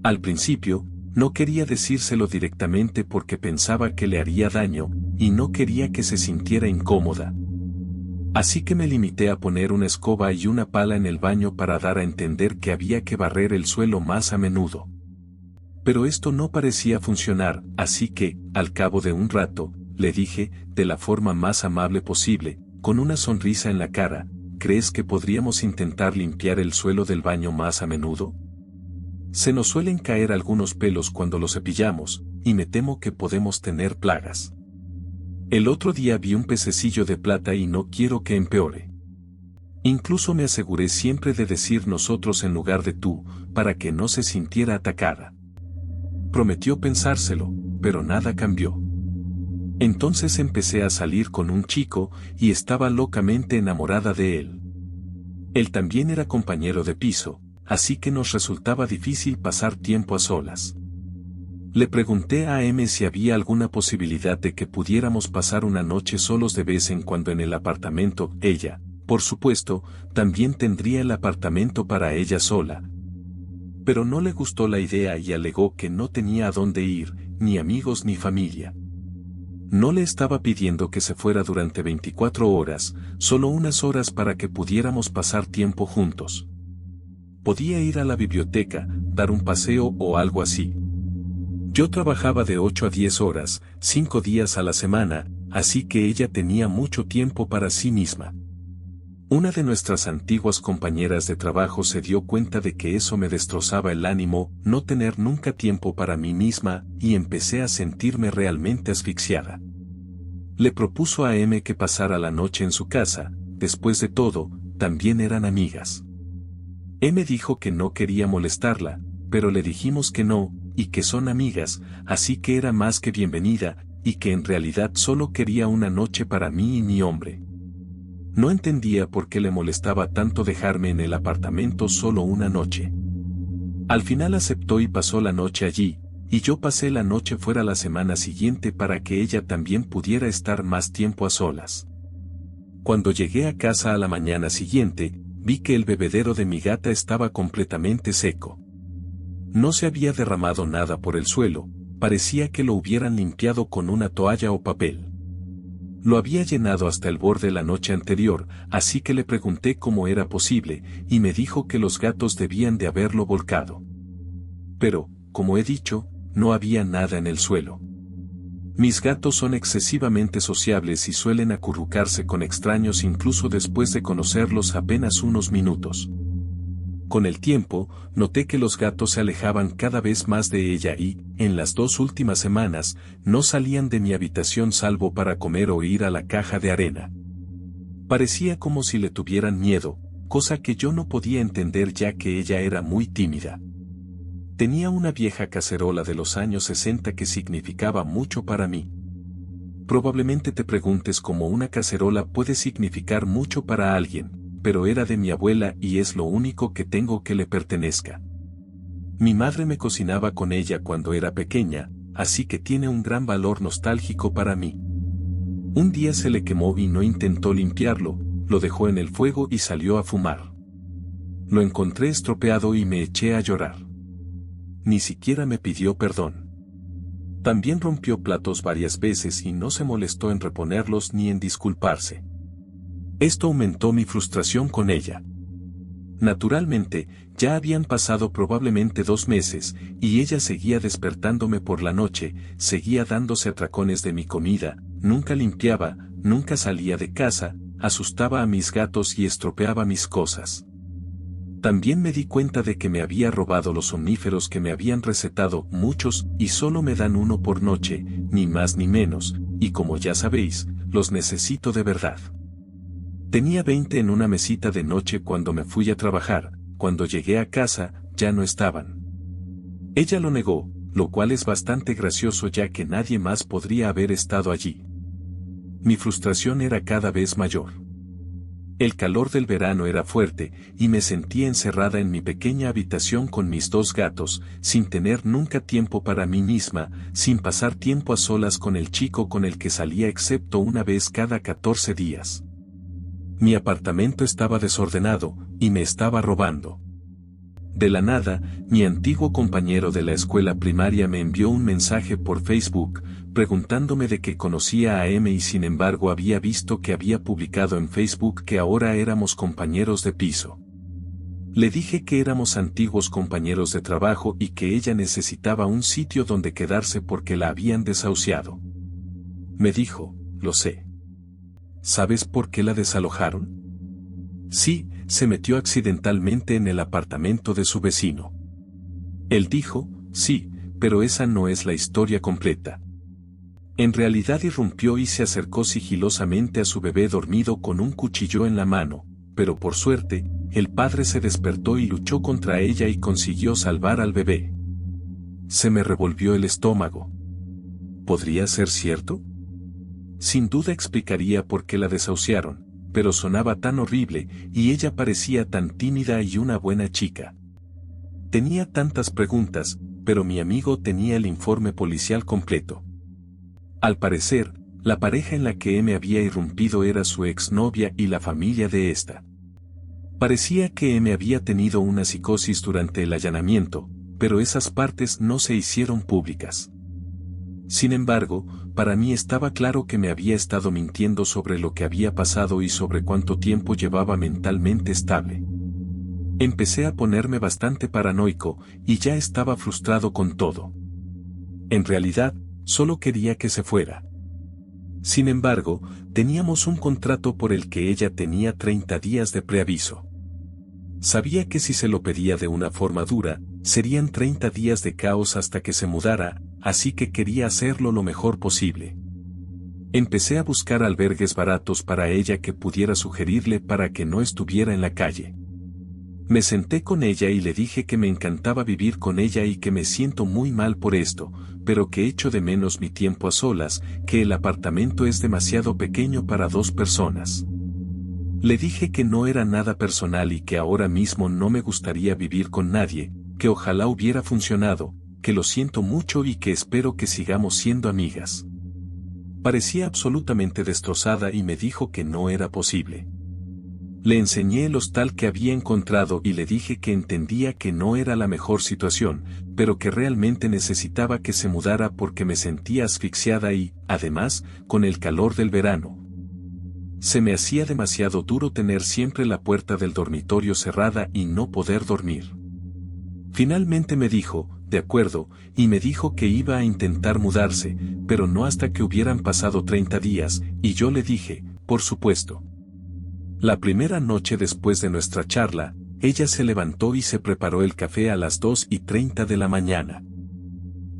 Al principio, no quería decírselo directamente porque pensaba que le haría daño, y no quería que se sintiera incómoda. Así que me limité a poner una escoba y una pala en el baño para dar a entender que había que barrer el suelo más a menudo. Pero esto no parecía funcionar, así que, al cabo de un rato, le dije, de la forma más amable posible, con una sonrisa en la cara, ¿crees que podríamos intentar limpiar el suelo del baño más a menudo? Se nos suelen caer algunos pelos cuando lo cepillamos, y me temo que podemos tener plagas. El otro día vi un pececillo de plata y no quiero que empeore. Incluso me aseguré siempre de decir nosotros en lugar de tú, para que no se sintiera atacada. Prometió pensárselo, pero nada cambió. Entonces empecé a salir con un chico, y estaba locamente enamorada de él. Él también era compañero de piso, así que nos resultaba difícil pasar tiempo a solas. Le pregunté a M si había alguna posibilidad de que pudiéramos pasar una noche solos de vez en cuando en el apartamento. Ella, por supuesto, también tendría el apartamento para ella sola. Pero no le gustó la idea y alegó que no tenía a dónde ir, ni amigos ni familia. No le estaba pidiendo que se fuera durante 24 horas, solo unas horas para que pudiéramos pasar tiempo juntos. Podía ir a la biblioteca, dar un paseo o algo así. Yo trabajaba de 8 a 10 horas, 5 días a la semana, así que ella tenía mucho tiempo para sí misma. Una de nuestras antiguas compañeras de trabajo se dio cuenta de que eso me destrozaba el ánimo, no tener nunca tiempo para mí misma, y empecé a sentirme realmente asfixiada. Le propuso a M que pasara la noche en su casa, después de todo, también eran amigas. M dijo que no quería molestarla, pero le dijimos que no, y que son amigas, así que era más que bienvenida, y que en realidad solo quería una noche para mí y mi hombre. No entendía por qué le molestaba tanto dejarme en el apartamento solo una noche. Al final aceptó y pasó la noche allí, y yo pasé la noche fuera la semana siguiente para que ella también pudiera estar más tiempo a solas. Cuando llegué a casa a la mañana siguiente, vi que el bebedero de mi gata estaba completamente seco. No se había derramado nada por el suelo, parecía que lo hubieran limpiado con una toalla o papel. Lo había llenado hasta el borde la noche anterior, así que le pregunté cómo era posible, y me dijo que los gatos debían de haberlo volcado. Pero, como he dicho, no había nada en el suelo. Mis gatos son excesivamente sociables y suelen acurrucarse con extraños incluso después de conocerlos apenas unos minutos. Con el tiempo, noté que los gatos se alejaban cada vez más de ella y, en las 2 últimas semanas, no salían de mi habitación salvo para comer o ir a la caja de arena. Parecía como si le tuvieran miedo, cosa que yo no podía entender ya que ella era muy tímida. Tenía una vieja cacerola de los años 60 que significaba mucho para mí. Probablemente te preguntes cómo una cacerola puede significar mucho para alguien, pero era de mi abuela y es lo único que tengo que le pertenezca. Mi madre me cocinaba con ella cuando era pequeña, así que tiene un gran valor nostálgico para mí. Un día se le quemó y no intentó limpiarlo, lo dejó en el fuego y salió a fumar. Lo encontré estropeado y me eché a llorar. Ni siquiera me pidió perdón. También rompió platos varias veces y no se molestó en reponerlos ni en disculparse. Esto aumentó mi frustración con ella. Naturalmente, ya habían pasado probablemente 2 meses, y ella seguía despertándome por la noche, seguía dándose atracones de mi comida, nunca limpiaba, nunca salía de casa, asustaba a mis gatos y estropeaba mis cosas. También me di cuenta de que me había robado los somníferos que me habían recetado muchos y solo me dan uno por noche, ni más ni menos, y como ya sabéis, los necesito de verdad. Tenía 20 en una mesita de noche cuando me fui a trabajar, cuando llegué a casa, ya no estaban. Ella lo negó, lo cual es bastante gracioso ya que nadie más podría haber estado allí. Mi frustración era cada vez mayor. El calor del verano era fuerte, y me sentía encerrada en mi pequeña habitación con mis 2 gatos, sin tener nunca tiempo para mí misma, sin pasar tiempo a solas con el chico con el que salía excepto una vez cada 14 días. Mi apartamento estaba desordenado, y me estaba robando. De la nada, mi antiguo compañero de la escuela primaria me envió un mensaje por Facebook, preguntándome de que conocía a M y sin embargo había visto que había publicado en Facebook que ahora éramos compañeros de piso. Le dije que éramos antiguos compañeros de trabajo y que ella necesitaba un sitio donde quedarse porque la habían desahuciado. Me dijo, lo sé. ¿Sabes por qué la desalojaron? Sí, se metió accidentalmente en el apartamento de su vecino. Él dijo, sí, pero esa no es la historia completa. En realidad irrumpió y se acercó sigilosamente a su bebé dormido con un cuchillo en la mano, pero por suerte, el padre se despertó y luchó contra ella y consiguió salvar al bebé. Se me revolvió el estómago. ¿Podría ser cierto? Sin duda explicaría por qué la desahuciaron, pero sonaba tan horrible, y ella parecía tan tímida y una buena chica. Tenía tantas preguntas, pero mi amigo tenía el informe policial completo. Al parecer, la pareja en la que M había irrumpido era su exnovia y la familia de esta. Parecía que me había tenido una psicosis durante el allanamiento, pero esas partes no se hicieron públicas. Sin embargo, para mí estaba claro que me había estado mintiendo sobre lo que había pasado y sobre cuánto tiempo llevaba mentalmente estable. Empecé a ponerme bastante paranoico, y ya estaba frustrado con todo. En realidad, solo quería que se fuera. Sin embargo, teníamos un contrato por el que ella tenía 30 días de preaviso. Sabía que si se lo pedía de una forma dura, serían 30 días de caos hasta que se mudara, así que quería hacerlo lo mejor posible. Empecé a buscar albergues baratos para ella que pudiera sugerirle para que no estuviera en la calle. Me senté con ella y le dije que me encantaba vivir con ella y que me siento muy mal por esto, pero que echo de menos mi tiempo a solas, que el apartamento es demasiado pequeño para 2 personas. Le dije que no era nada personal y que ahora mismo no me gustaría vivir con nadie, que ojalá hubiera funcionado, que lo siento mucho y que espero que sigamos siendo amigas. Parecía absolutamente destrozada y me dijo que no era posible. Le enseñé el hostal que había encontrado y le dije que entendía que no era la mejor situación, pero que realmente necesitaba que se mudara porque me sentía asfixiada y, además, con el calor del verano. Se me hacía demasiado duro tener siempre la puerta del dormitorio cerrada y no poder dormir. Finalmente me dijo, de acuerdo, y me dijo que iba a intentar mudarse, pero no hasta que hubieran pasado 30 días, y yo le dije, por supuesto. La primera noche después de nuestra charla, ella se levantó y se preparó el café a las 2:30 de la mañana.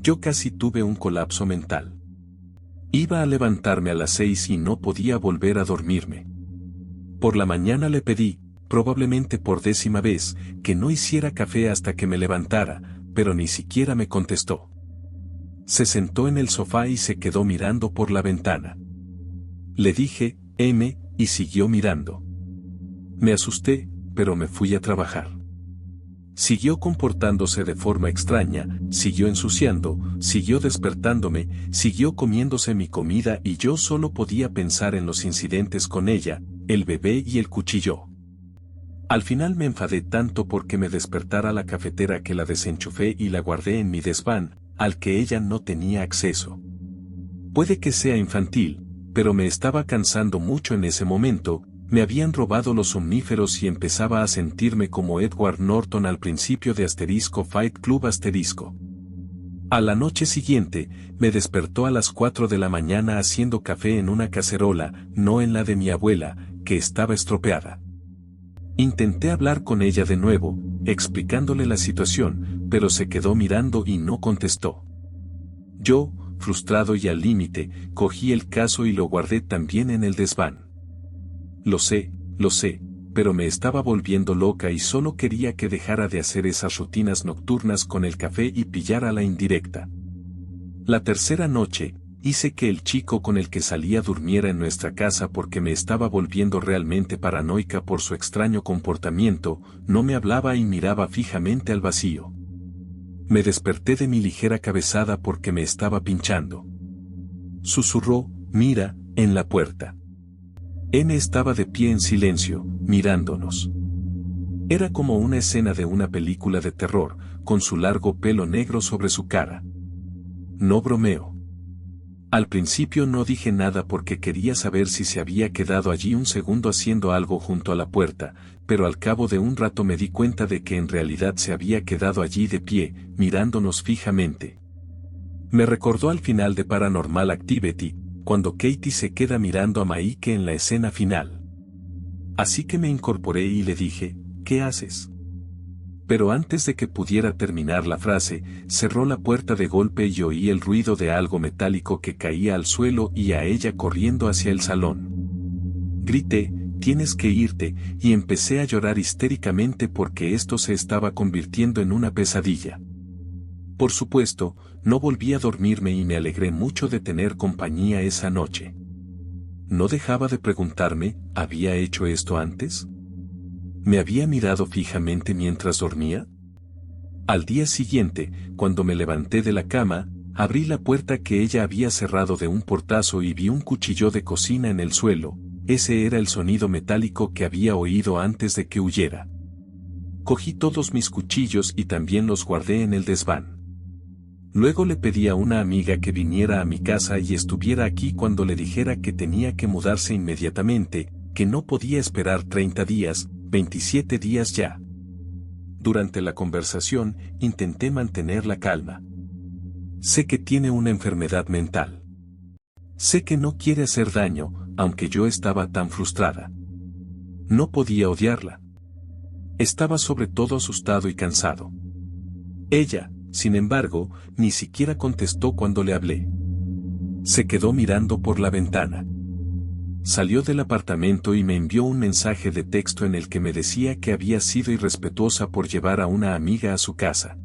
Yo casi tuve un colapso mental. Iba a levantarme a las 6 y no podía volver a dormirme. Por la mañana le pedí, probablemente por 10ª vez, que no hiciera café hasta que me levantara, pero ni siquiera me contestó. Se sentó en el sofá y se quedó mirando por la ventana. Le dije, y siguió mirando. Me asusté, pero me fui a trabajar. Siguió comportándose de forma extraña, siguió ensuciando, siguió despertándome, siguió comiéndose mi comida y yo solo podía pensar en los incidentes con ella, el bebé y el cuchillo. Al final me enfadé tanto porque me despertara la cafetera que la desenchufé y la guardé en mi desván, al que ella no tenía acceso. Puede que sea infantil, pero me estaba cansando mucho en ese momento. Me habían robado los somníferos y empezaba a sentirme como Edward Norton al principio de Fight Club. A la noche siguiente, me despertó a las 4 de la mañana haciendo café en una cacerola, no en la de mi abuela, que estaba estropeada. Intenté hablar con ella de nuevo, explicándole la situación, pero se quedó mirando y no contestó. Yo, frustrado y al límite, cogí el caso y lo guardé también en el desván. Lo sé, pero me estaba volviendo loca y solo quería que dejara de hacer esas rutinas nocturnas con el café y pillara la indirecta. La tercera noche, hice que el chico con el que salía durmiera en nuestra casa porque me estaba volviendo realmente paranoica por su extraño comportamiento, no me hablaba y miraba fijamente al vacío. Me desperté de mi ligera cabezada porque me estaba pinchando. Susurró, mira, en la puerta. Estaba de pie en silencio, mirándonos. Era como una escena de una película de terror, con su largo pelo negro sobre su cara. No bromeo. Al principio no dije nada porque quería saber si se había quedado allí un segundo haciendo algo junto a la puerta, pero al cabo de un rato me di cuenta de que en realidad se había quedado allí de pie, mirándonos fijamente. Me recordó al final de Paranormal Activity, cuando Katie se queda mirando a Mike en la escena final. Así que me incorporé y le dije, ¿qué haces? Pero antes de que pudiera terminar la frase, cerró la puerta de golpe y oí el ruido de algo metálico que caía al suelo y a ella corriendo hacia el salón. Grité, tienes que irte, y empecé a llorar histéricamente porque esto se estaba convirtiendo en una pesadilla. Por supuesto, no volví a dormirme y me alegré mucho de tener compañía esa noche. No dejaba de preguntarme, ¿había hecho esto antes? ¿Me había mirado fijamente mientras dormía? Al día siguiente, cuando me levanté de la cama, abrí la puerta que ella había cerrado de un portazo y vi un cuchillo de cocina en el suelo, ese era el sonido metálico que había oído antes de que huyera. Cogí todos mis cuchillos y también los guardé en el desván. Luego le pedí a una amiga que viniera a mi casa y estuviera aquí cuando le dijera que tenía que mudarse inmediatamente, que no podía esperar 30 días, 27 días ya. Durante la conversación, intenté mantener la calma. Sé que tiene una enfermedad mental. Sé que no quiere hacer daño, aunque yo estaba tan frustrada. No podía odiarla. Estaba sobre todo asustado y cansado. Ella, sin embargo, ni siquiera contestó cuando le hablé. Se quedó mirando por la ventana. Salió del apartamento y me envió un mensaje de texto en el que me decía que había sido irrespetuosa por llevar a una amiga a su casa.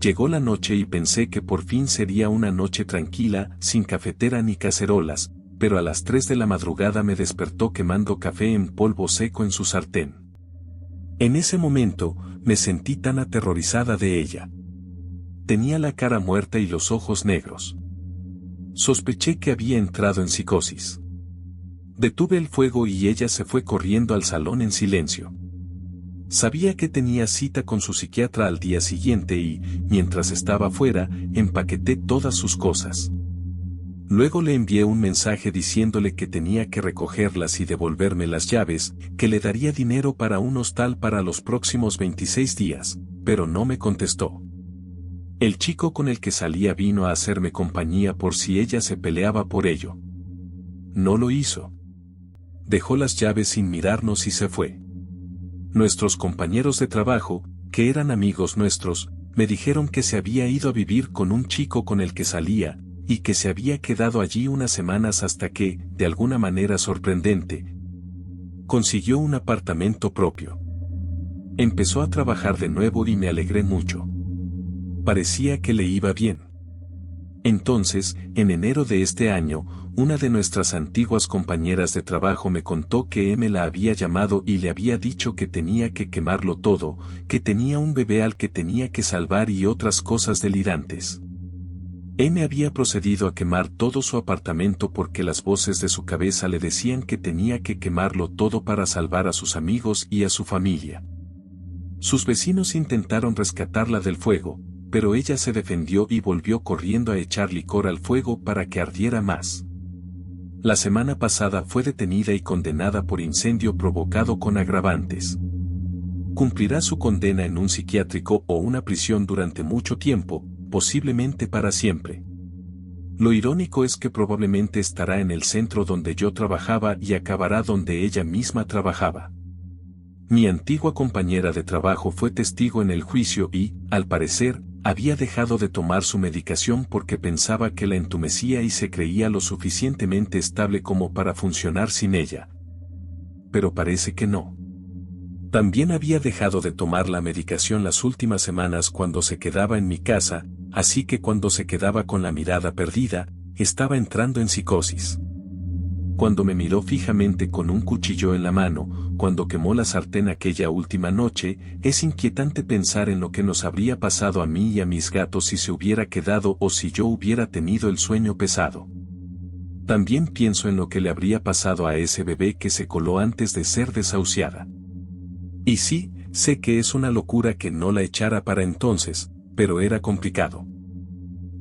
Llegó la noche y pensé que por fin sería una noche tranquila, sin cafetera ni cacerolas, pero a las 3 de la madrugada me despertó quemando café en polvo seco en su sartén. En ese momento, me sentí tan aterrorizada de ella. Tenía la cara muerta y los ojos negros. Sospeché que había entrado en psicosis. Detuve el fuego y ella se fue corriendo al salón en silencio. Sabía que tenía cita con su psiquiatra al día siguiente y, mientras estaba fuera, empaqueté todas sus cosas. Luego le envié un mensaje diciéndole que tenía que recogerlas y devolverme las llaves, que le daría dinero para un hostal para los próximos 26 días, pero no me contestó. El chico con el que salía vino a hacerme compañía por si ella se peleaba por ello. No lo hizo. Dejó las llaves sin mirarnos y se fue. Nuestros compañeros de trabajo, que eran amigos nuestros, me dijeron que se había ido a vivir con un chico con el que salía, y que se había quedado allí unas semanas hasta que, de alguna manera sorprendente, consiguió un apartamento propio. Empezó a trabajar de nuevo y me alegré mucho. Parecía que le iba bien. Entonces, en enero de este año, una de nuestras antiguas compañeras de trabajo me contó que M la había llamado y le había dicho que tenía que quemarlo todo, que tenía un bebé al que tenía que salvar y otras cosas delirantes. M había procedido a quemar todo su apartamento porque las voces de su cabeza le decían que tenía que quemarlo todo para salvar a sus amigos y a su familia. Sus vecinos intentaron rescatarla del fuego, pero ella se defendió y volvió corriendo a echar licor al fuego para que ardiera más. La semana pasada fue detenida y condenada por incendio provocado con agravantes. Cumplirá su condena en un psiquiátrico o una prisión durante mucho tiempo, posiblemente para siempre. Lo irónico es que probablemente estará en el centro donde yo trabajaba y acabará donde ella misma trabajaba. Mi antigua compañera de trabajo fue testigo en el juicio y, al parecer, había dejado de tomar su medicación porque pensaba que la entumecía y se creía lo suficientemente estable como para funcionar sin ella. Pero parece que no. También había dejado de tomar la medicación las últimas semanas cuando se quedaba en mi casa, así que cuando se quedaba con la mirada perdida, estaba entrando en psicosis. Cuando me miró fijamente con un cuchillo en la mano, cuando quemó la sartén aquella última noche, es inquietante pensar en lo que nos habría pasado a mí y a mis gatos si se hubiera quedado o si yo hubiera tenido el sueño pesado. También pienso en lo que le habría pasado a ese bebé que se coló antes de ser desahuciada. Y sí, sé que es una locura que no la echara para entonces, pero era complicado.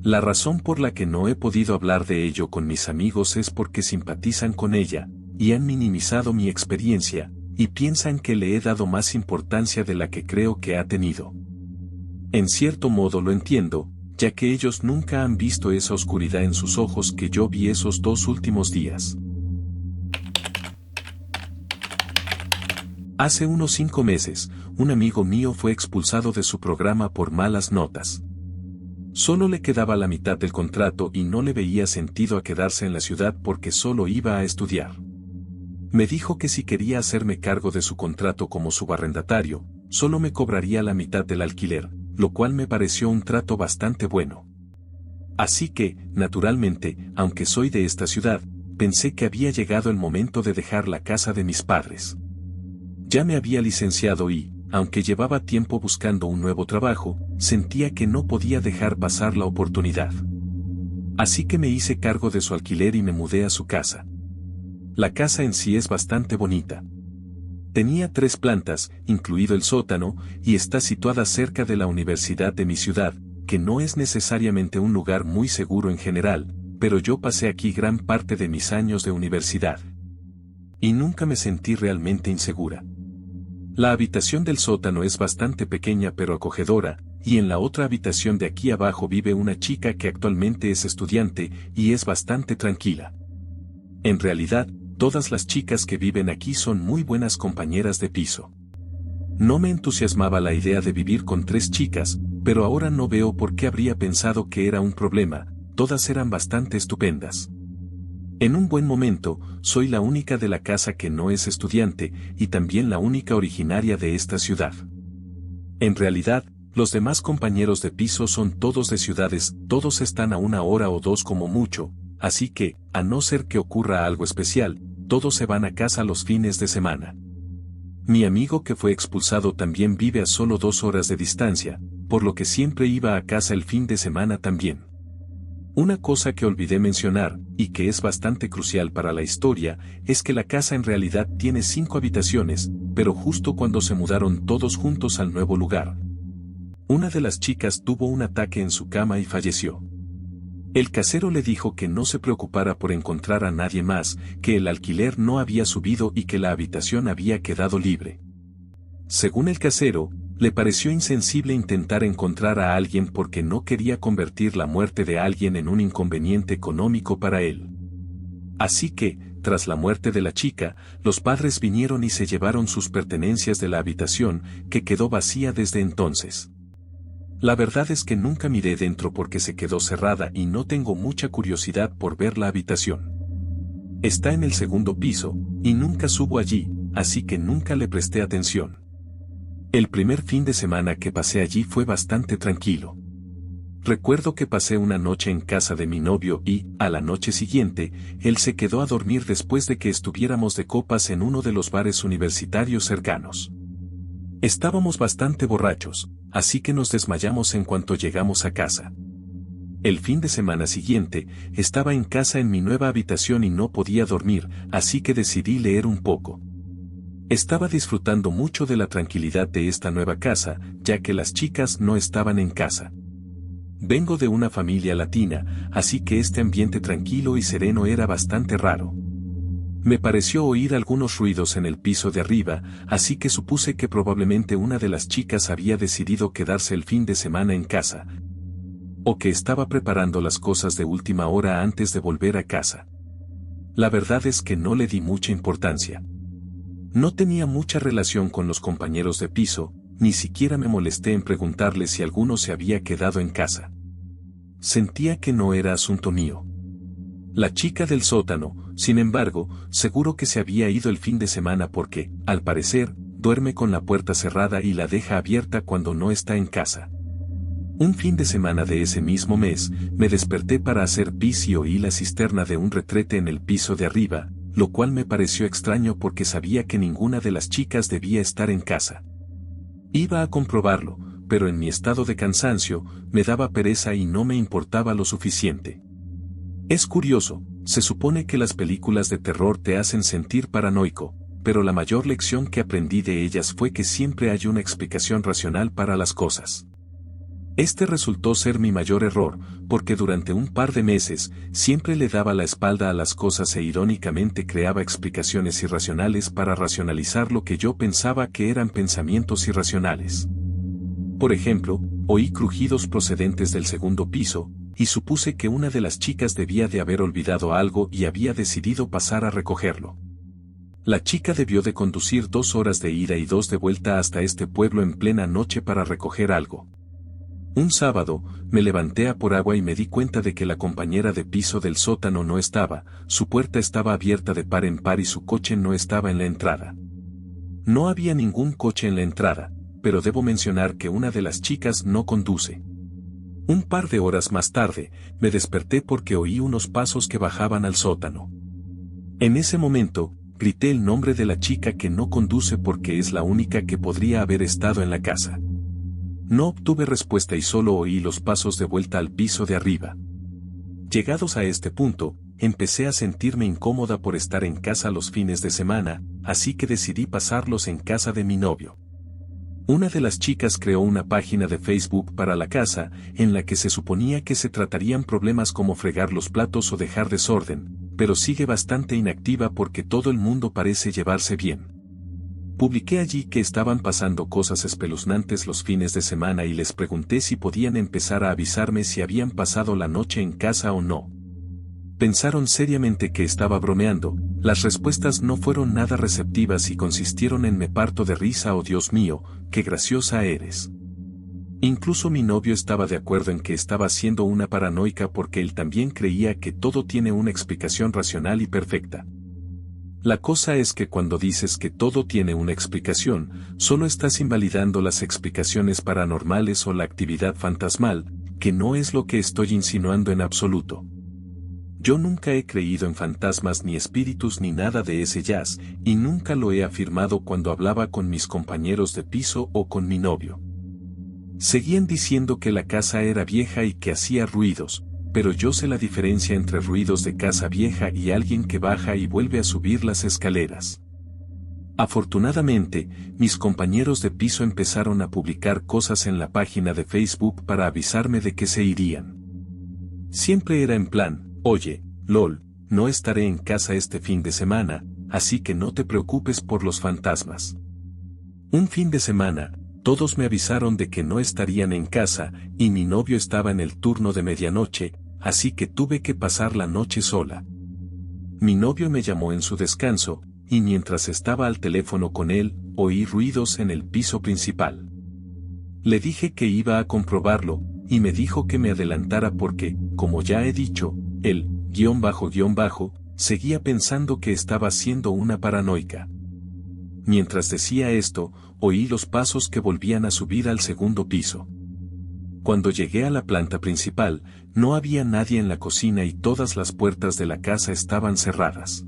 La razón por la que no he podido hablar de ello con mis amigos es porque simpatizan con ella, y han minimizado mi experiencia, y piensan que le he dado más importancia de la que creo que ha tenido. En cierto modo lo entiendo, ya que ellos nunca han visto esa oscuridad en sus ojos que yo vi esos 2 últimos días. Hace unos 5 meses, un amigo mío fue expulsado de su programa por malas notas. Solo le quedaba la mitad del contrato y no le veía sentido a quedarse en la ciudad porque solo iba a estudiar. Me dijo que si quería hacerme cargo de su contrato como subarrendatario, solo me cobraría la mitad del alquiler, lo cual me pareció un trato bastante bueno. Así que, naturalmente, aunque soy de esta ciudad, pensé que había llegado el momento de dejar la casa de mis padres. Ya me había licenciado y, aunque llevaba tiempo buscando un nuevo trabajo, sentía que no podía dejar pasar la oportunidad. Así que me hice cargo de su alquiler y me mudé a su casa. La casa en sí es bastante bonita. Tenía 3 plantas, incluido el sótano, y está situada cerca de la universidad de mi ciudad, que no es necesariamente un lugar muy seguro en general, pero yo pasé aquí gran parte de mis años de universidad. Y nunca me sentí realmente insegura. La habitación del sótano es bastante pequeña pero acogedora, y en la otra habitación de aquí abajo vive una chica que actualmente es estudiante y es bastante tranquila. En realidad, todas las chicas que viven aquí son muy buenas compañeras de piso. No me entusiasmaba la idea de vivir con 3 chicas, pero ahora no veo por qué habría pensado que era un problema, todas eran bastante estupendas. En un buen momento, soy la única de la casa que no es estudiante, y también la única originaria de esta ciudad. En realidad, los demás compañeros de piso son todos de ciudades, todos están a 1 hora o 2 como mucho, así que, a no ser que ocurra algo especial, todos se van a casa los fines de semana. Mi amigo que fue expulsado también vive a solo 2 horas de distancia, por lo que siempre iba a casa el fin de semana también. Una cosa que olvidé mencionar, y que es bastante crucial para la historia, es que la casa en realidad tiene 5 habitaciones, pero justo cuando se mudaron todos juntos al nuevo lugar, una de las chicas tuvo un ataque en su cama y falleció. El casero le dijo que no se preocupara por encontrar a nadie más, que el alquiler no había subido y que la habitación había quedado libre. Según el casero, le pareció insensible intentar encontrar a alguien porque no quería convertir la muerte de alguien en un inconveniente económico para él. Así que, tras la muerte de la chica, los padres vinieron y se llevaron sus pertenencias de la habitación, que quedó vacía desde entonces. La verdad es que nunca miré dentro porque se quedó cerrada y no tengo mucha curiosidad por ver la habitación. Está en el 2.º piso, y nunca subo allí, así que nunca le presté atención. El primer fin de semana que pasé allí fue bastante tranquilo. Recuerdo que pasé una noche en casa de mi novio y, a la noche siguiente, él se quedó a dormir después de que estuviéramos de copas en uno de los bares universitarios cercanos. Estábamos bastante borrachos, así que nos desmayamos en cuanto llegamos a casa. El fin de semana siguiente, estaba en casa en mi nueva habitación y no podía dormir, así que decidí leer un poco. Estaba disfrutando mucho de la tranquilidad de esta nueva casa, ya que las chicas no estaban en casa. Vengo de una familia latina, así que este ambiente tranquilo y sereno era bastante raro. Me pareció oír algunos ruidos en el piso de arriba, así que supuse que probablemente una de las chicas había decidido quedarse el fin de semana en casa, o que estaba preparando las cosas de última hora antes de volver a casa. La verdad es que no le di mucha importancia. No tenía mucha relación con los compañeros de piso, ni siquiera me molesté en preguntarles si alguno se había quedado en casa. Sentía que no era asunto mío. La chica del sótano, sin embargo, seguro que se había ido el fin de semana porque, al parecer, duerme con la puerta cerrada y la deja abierta cuando no está en casa. Un fin de semana de ese mismo mes, me desperté para hacer pis y oí la cisterna de un retrete en el piso de arriba, lo cual me pareció extraño porque sabía que ninguna de las chicas debía estar en casa. Iba a comprobarlo, pero en mi estado de cansancio, me daba pereza y no me importaba lo suficiente. Es curioso, se supone que las películas de terror te hacen sentir paranoico, pero la mayor lección que aprendí de ellas fue que siempre hay una explicación racional para las cosas. Este resultó ser mi mayor error, porque durante un par de meses, siempre le daba la espalda a las cosas e irónicamente creaba explicaciones irracionales para racionalizar lo que yo pensaba que eran pensamientos irracionales. Por ejemplo, oí crujidos procedentes del 2.º piso, y supuse que una de las chicas debía de haber olvidado algo y había decidido pasar a recogerlo. La chica debió de conducir 2 horas de ida y 2 de vuelta hasta este pueblo en plena noche para recoger algo. Un sábado, me levanté a por agua y me di cuenta de que la compañera de piso del sótano no estaba, su puerta estaba abierta de par en par y su coche no estaba en la entrada. No había ningún coche en la entrada, pero debo mencionar que una de las chicas no conduce. Un par de horas más tarde, me desperté porque oí unos pasos que bajaban al sótano. En ese momento, grité el nombre de la chica que no conduce porque es la única que podría haber estado en la casa. No obtuve respuesta y solo oí los pasos de vuelta al piso de arriba. Llegados a este punto, empecé a sentirme incómoda por estar en casa los fines de semana, así que decidí pasarlos en casa de mi novio. Una de las chicas creó una página de Facebook para la casa, en la que se suponía que se tratarían problemas como fregar los platos o dejar desorden, pero sigue bastante inactiva porque todo el mundo parece llevarse bien. Publiqué allí que estaban pasando cosas espeluznantes los fines de semana y les pregunté si podían empezar a avisarme si habían pasado la noche en casa o no. Pensaron seriamente que estaba bromeando, las respuestas no fueron nada receptivas y consistieron en "me parto de risa" o "Dios mío, qué graciosa eres". Incluso mi novio estaba de acuerdo en que estaba siendo una paranoica porque él también creía que todo tiene una explicación racional y perfecta. La cosa es que cuando dices que todo tiene una explicación, solo estás invalidando las explicaciones paranormales o la actividad fantasmal, que no es lo que estoy insinuando en absoluto. Yo nunca he creído en fantasmas ni espíritus ni nada de ese jazz, y nunca lo he afirmado cuando hablaba con mis compañeros de piso o con mi novio. Seguían diciendo que la casa era vieja y que hacía ruidos, pero yo sé la diferencia entre ruidos de casa vieja y alguien que baja y vuelve a subir las escaleras. Afortunadamente, mis compañeros de piso empezaron a publicar cosas en la página de Facebook para avisarme de que se irían. Siempre era en plan: oye, lol, no estaré en casa este fin de semana, así que no te preocupes por los fantasmas. Un fin de semana, todos me avisaron de que no estarían en casa, y mi novio estaba en el turno de medianoche, así que tuve que pasar la noche sola. Mi novio me llamó en su descanso, y mientras estaba al teléfono con él, oí ruidos en el piso principal. Le dije que iba a comprobarlo, y me dijo que me adelantara porque, como ya he dicho, él, seguía pensando que estaba siendo una paranoica. Mientras decía esto, oí los pasos que volvían a subir al segundo piso. Cuando llegué a la planta principal, no había nadie en la cocina y todas las puertas de la casa estaban cerradas.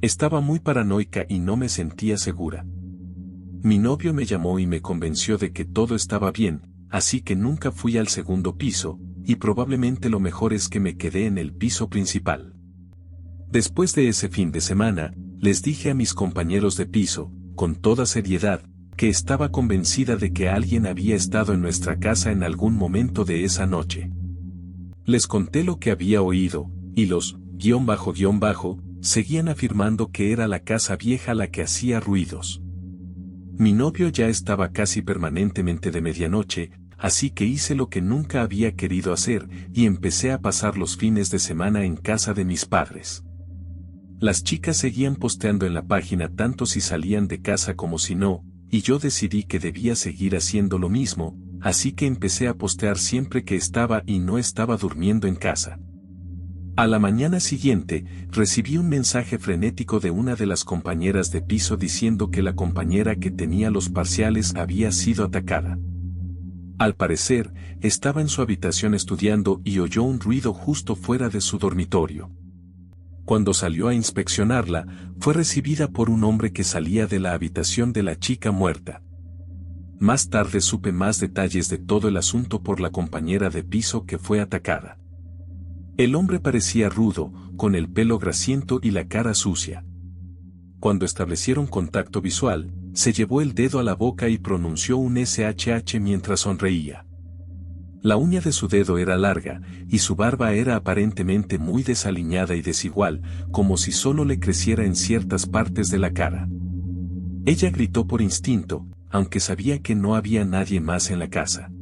Estaba muy paranoica y no me sentía segura. Mi novio me llamó y me convenció de que todo estaba bien, así que nunca fui al segundo piso, y probablemente lo mejor es que me quedé en el piso principal. Después de ese fin de semana, les dije a mis compañeros de piso, con toda seriedad, que estaba convencida de que alguien había estado en nuestra casa en algún momento de esa noche. Les conté lo que había oído, y los seguían afirmando que era la casa vieja la que hacía ruidos. Mi novio ya estaba casi permanentemente de medianoche, así que hice lo que nunca había querido hacer, y empecé a pasar los fines de semana en casa de mis padres. Las chicas seguían posteando en la página tanto si salían de casa como si no, y yo decidí que debía seguir haciendo lo mismo, así que empecé a postear siempre que estaba y no estaba durmiendo en casa. A la mañana siguiente, recibí un mensaje frenético de una de las compañeras de piso diciendo que la compañera que tenía los parciales había sido atacada. Al parecer, estaba en su habitación estudiando y oyó un ruido justo fuera de su dormitorio. Cuando salió a inspeccionarla, fue recibida por un hombre que salía de la habitación de la chica muerta. Más tarde supe más detalles de todo el asunto por la compañera de piso que fue atacada. El hombre parecía rudo, con el pelo grasiento y la cara sucia. Cuando establecieron contacto visual, se llevó el dedo a la boca y pronunció un SHH mientras sonreía. La uña de su dedo era larga, y su barba era aparentemente muy desaliñada y desigual, como si solo le creciera en ciertas partes de la cara. Ella gritó por instinto, aunque sabía que no había nadie más en la casa.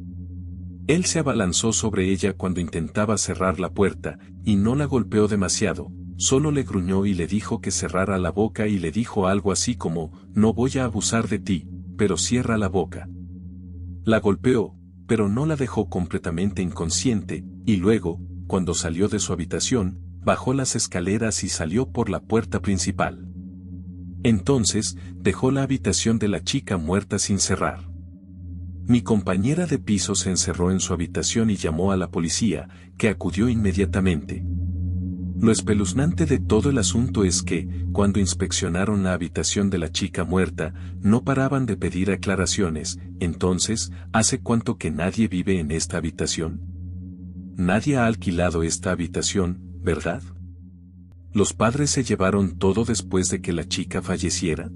Él se abalanzó sobre ella cuando intentaba cerrar la puerta, y no la golpeó demasiado, solo le gruñó y le dijo que cerrara la boca y le dijo algo así como: "No voy a abusar de ti, pero cierra la boca". La golpeó, pero no la dejó completamente inconsciente, y luego, cuando salió de su habitación, bajó las escaleras y salió por la puerta principal. Entonces, dejó la habitación de la chica muerta sin cerrar. Mi compañera de piso se encerró en su habitación y llamó a la policía, que acudió inmediatamente. Lo espeluznante de todo el asunto es que, cuando inspeccionaron la habitación de la chica muerta, no paraban de pedir aclaraciones. Entonces, ¿hace cuánto que nadie vive en esta habitación? Nadie ha alquilado esta habitación, ¿verdad? ¿Los padres se llevaron todo después de que la chica falleciera?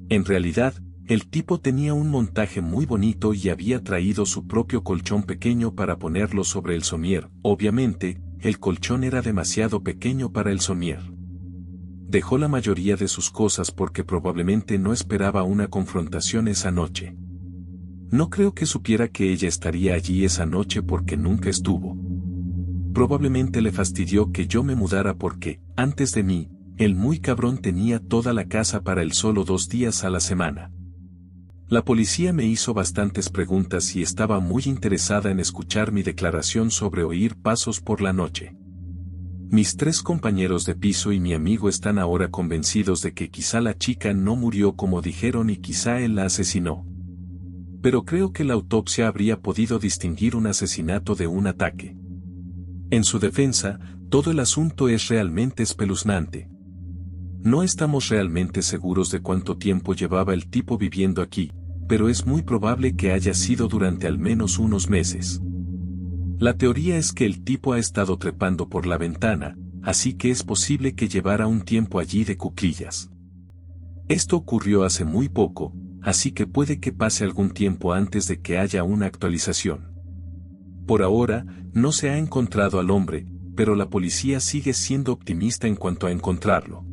En realidad, el tipo tenía un montaje muy bonito y había traído su propio colchón pequeño para ponerlo sobre el somier. Obviamente, el colchón era demasiado pequeño para el somier. Dejó la mayoría de sus cosas porque probablemente no esperaba una confrontación esa noche. No creo que supiera que ella estaría allí esa noche porque nunca estuvo. Probablemente le fastidió que yo me mudara porque, antes de mí, el muy cabrón tenía toda la casa para él solo 2 días a la semana. La policía me hizo bastantes preguntas y estaba muy interesada en escuchar mi declaración sobre oír pasos por la noche. Mis 3 compañeros de piso y mi amigo están ahora convencidos de que quizá la chica no murió como dijeron y quizá él la asesinó. Pero creo que la autopsia habría podido distinguir un asesinato de un ataque. En su defensa, todo el asunto es realmente espeluznante. No estamos realmente seguros de cuánto tiempo llevaba el tipo viviendo aquí, pero es muy probable que haya sido durante al menos unos meses. La teoría es que el tipo ha estado trepando por la ventana, así que es posible que llevara un tiempo allí de cuclillas. Esto ocurrió hace muy poco, así que puede que pase algún tiempo antes de que haya una actualización. Por ahora, no se ha encontrado al hombre, pero la policía sigue siendo optimista en cuanto a encontrarlo.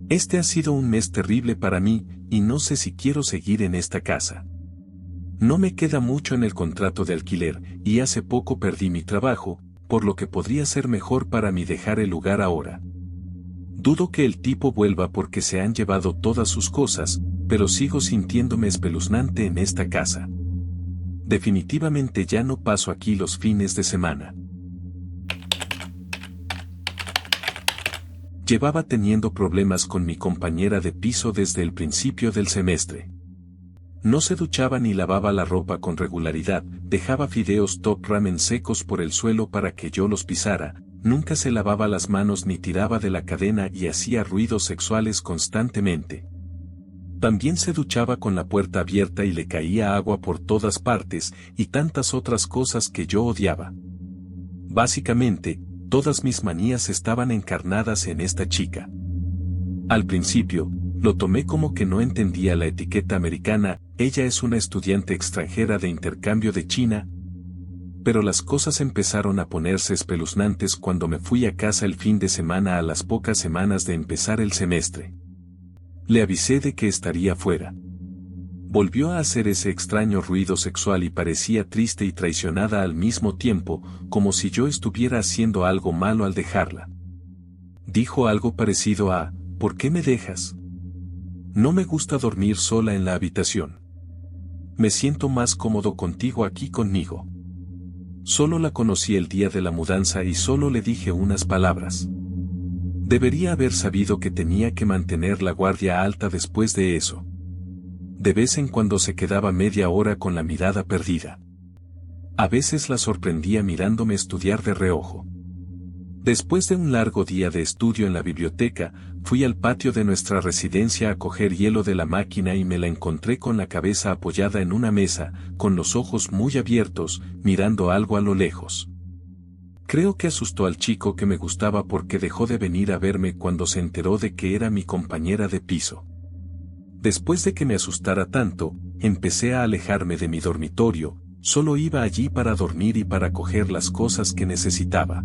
Este ha sido un mes terrible para mí, y no sé si quiero seguir en esta casa. No me queda mucho en el contrato de alquiler, y hace poco perdí mi trabajo, por lo que podría ser mejor para mí dejar el lugar ahora. Dudo que el tipo vuelva porque se han llevado todas sus cosas, pero sigo sintiéndome espeluznante en esta casa. Definitivamente ya no paso aquí los fines de semana. Llevaba teniendo problemas con mi compañera de piso desde el principio del semestre. No se duchaba ni lavaba la ropa con regularidad, dejaba fideos Top Ramen secos por el suelo para que yo los pisara, nunca se lavaba las manos ni tiraba de la cadena y hacía ruidos sexuales constantemente. También se duchaba con la puerta abierta y le caía agua por todas partes y tantas otras cosas que yo odiaba. Básicamente, todas mis manías estaban encarnadas en esta chica. Al principio, lo tomé como que no entendía la etiqueta americana, ella es una estudiante extranjera de intercambio de China. Pero las cosas empezaron a ponerse espeluznantes cuando me fui a casa el fin de semana a las pocas semanas de empezar el semestre. Le avisé de que estaría fuera. Volvió a hacer ese extraño ruido sexual y parecía triste y traicionada al mismo tiempo, como si yo estuviera haciendo algo malo al dejarla. Dijo algo parecido a, ¿por qué me dejas? No me gusta dormir sola en la habitación. Me siento más cómodo contigo aquí conmigo. Solo la conocí el día de la mudanza y solo le dije unas palabras. Debería haber sabido que tenía que mantener la guardia alta después de eso. De vez en cuando se quedaba media hora con la mirada perdida. A veces la sorprendía mirándome estudiar de reojo. Después de un largo día de estudio en la biblioteca, fui al patio de nuestra residencia a coger hielo de la máquina y me la encontré con la cabeza apoyada en una mesa, con los ojos muy abiertos, mirando algo a lo lejos. Creo que asustó al chico que me gustaba porque dejó de venir a verme cuando se enteró de que era mi compañera de piso. Después de que me asustara tanto, empecé a alejarme de mi dormitorio, solo iba allí para dormir y para coger las cosas que necesitaba.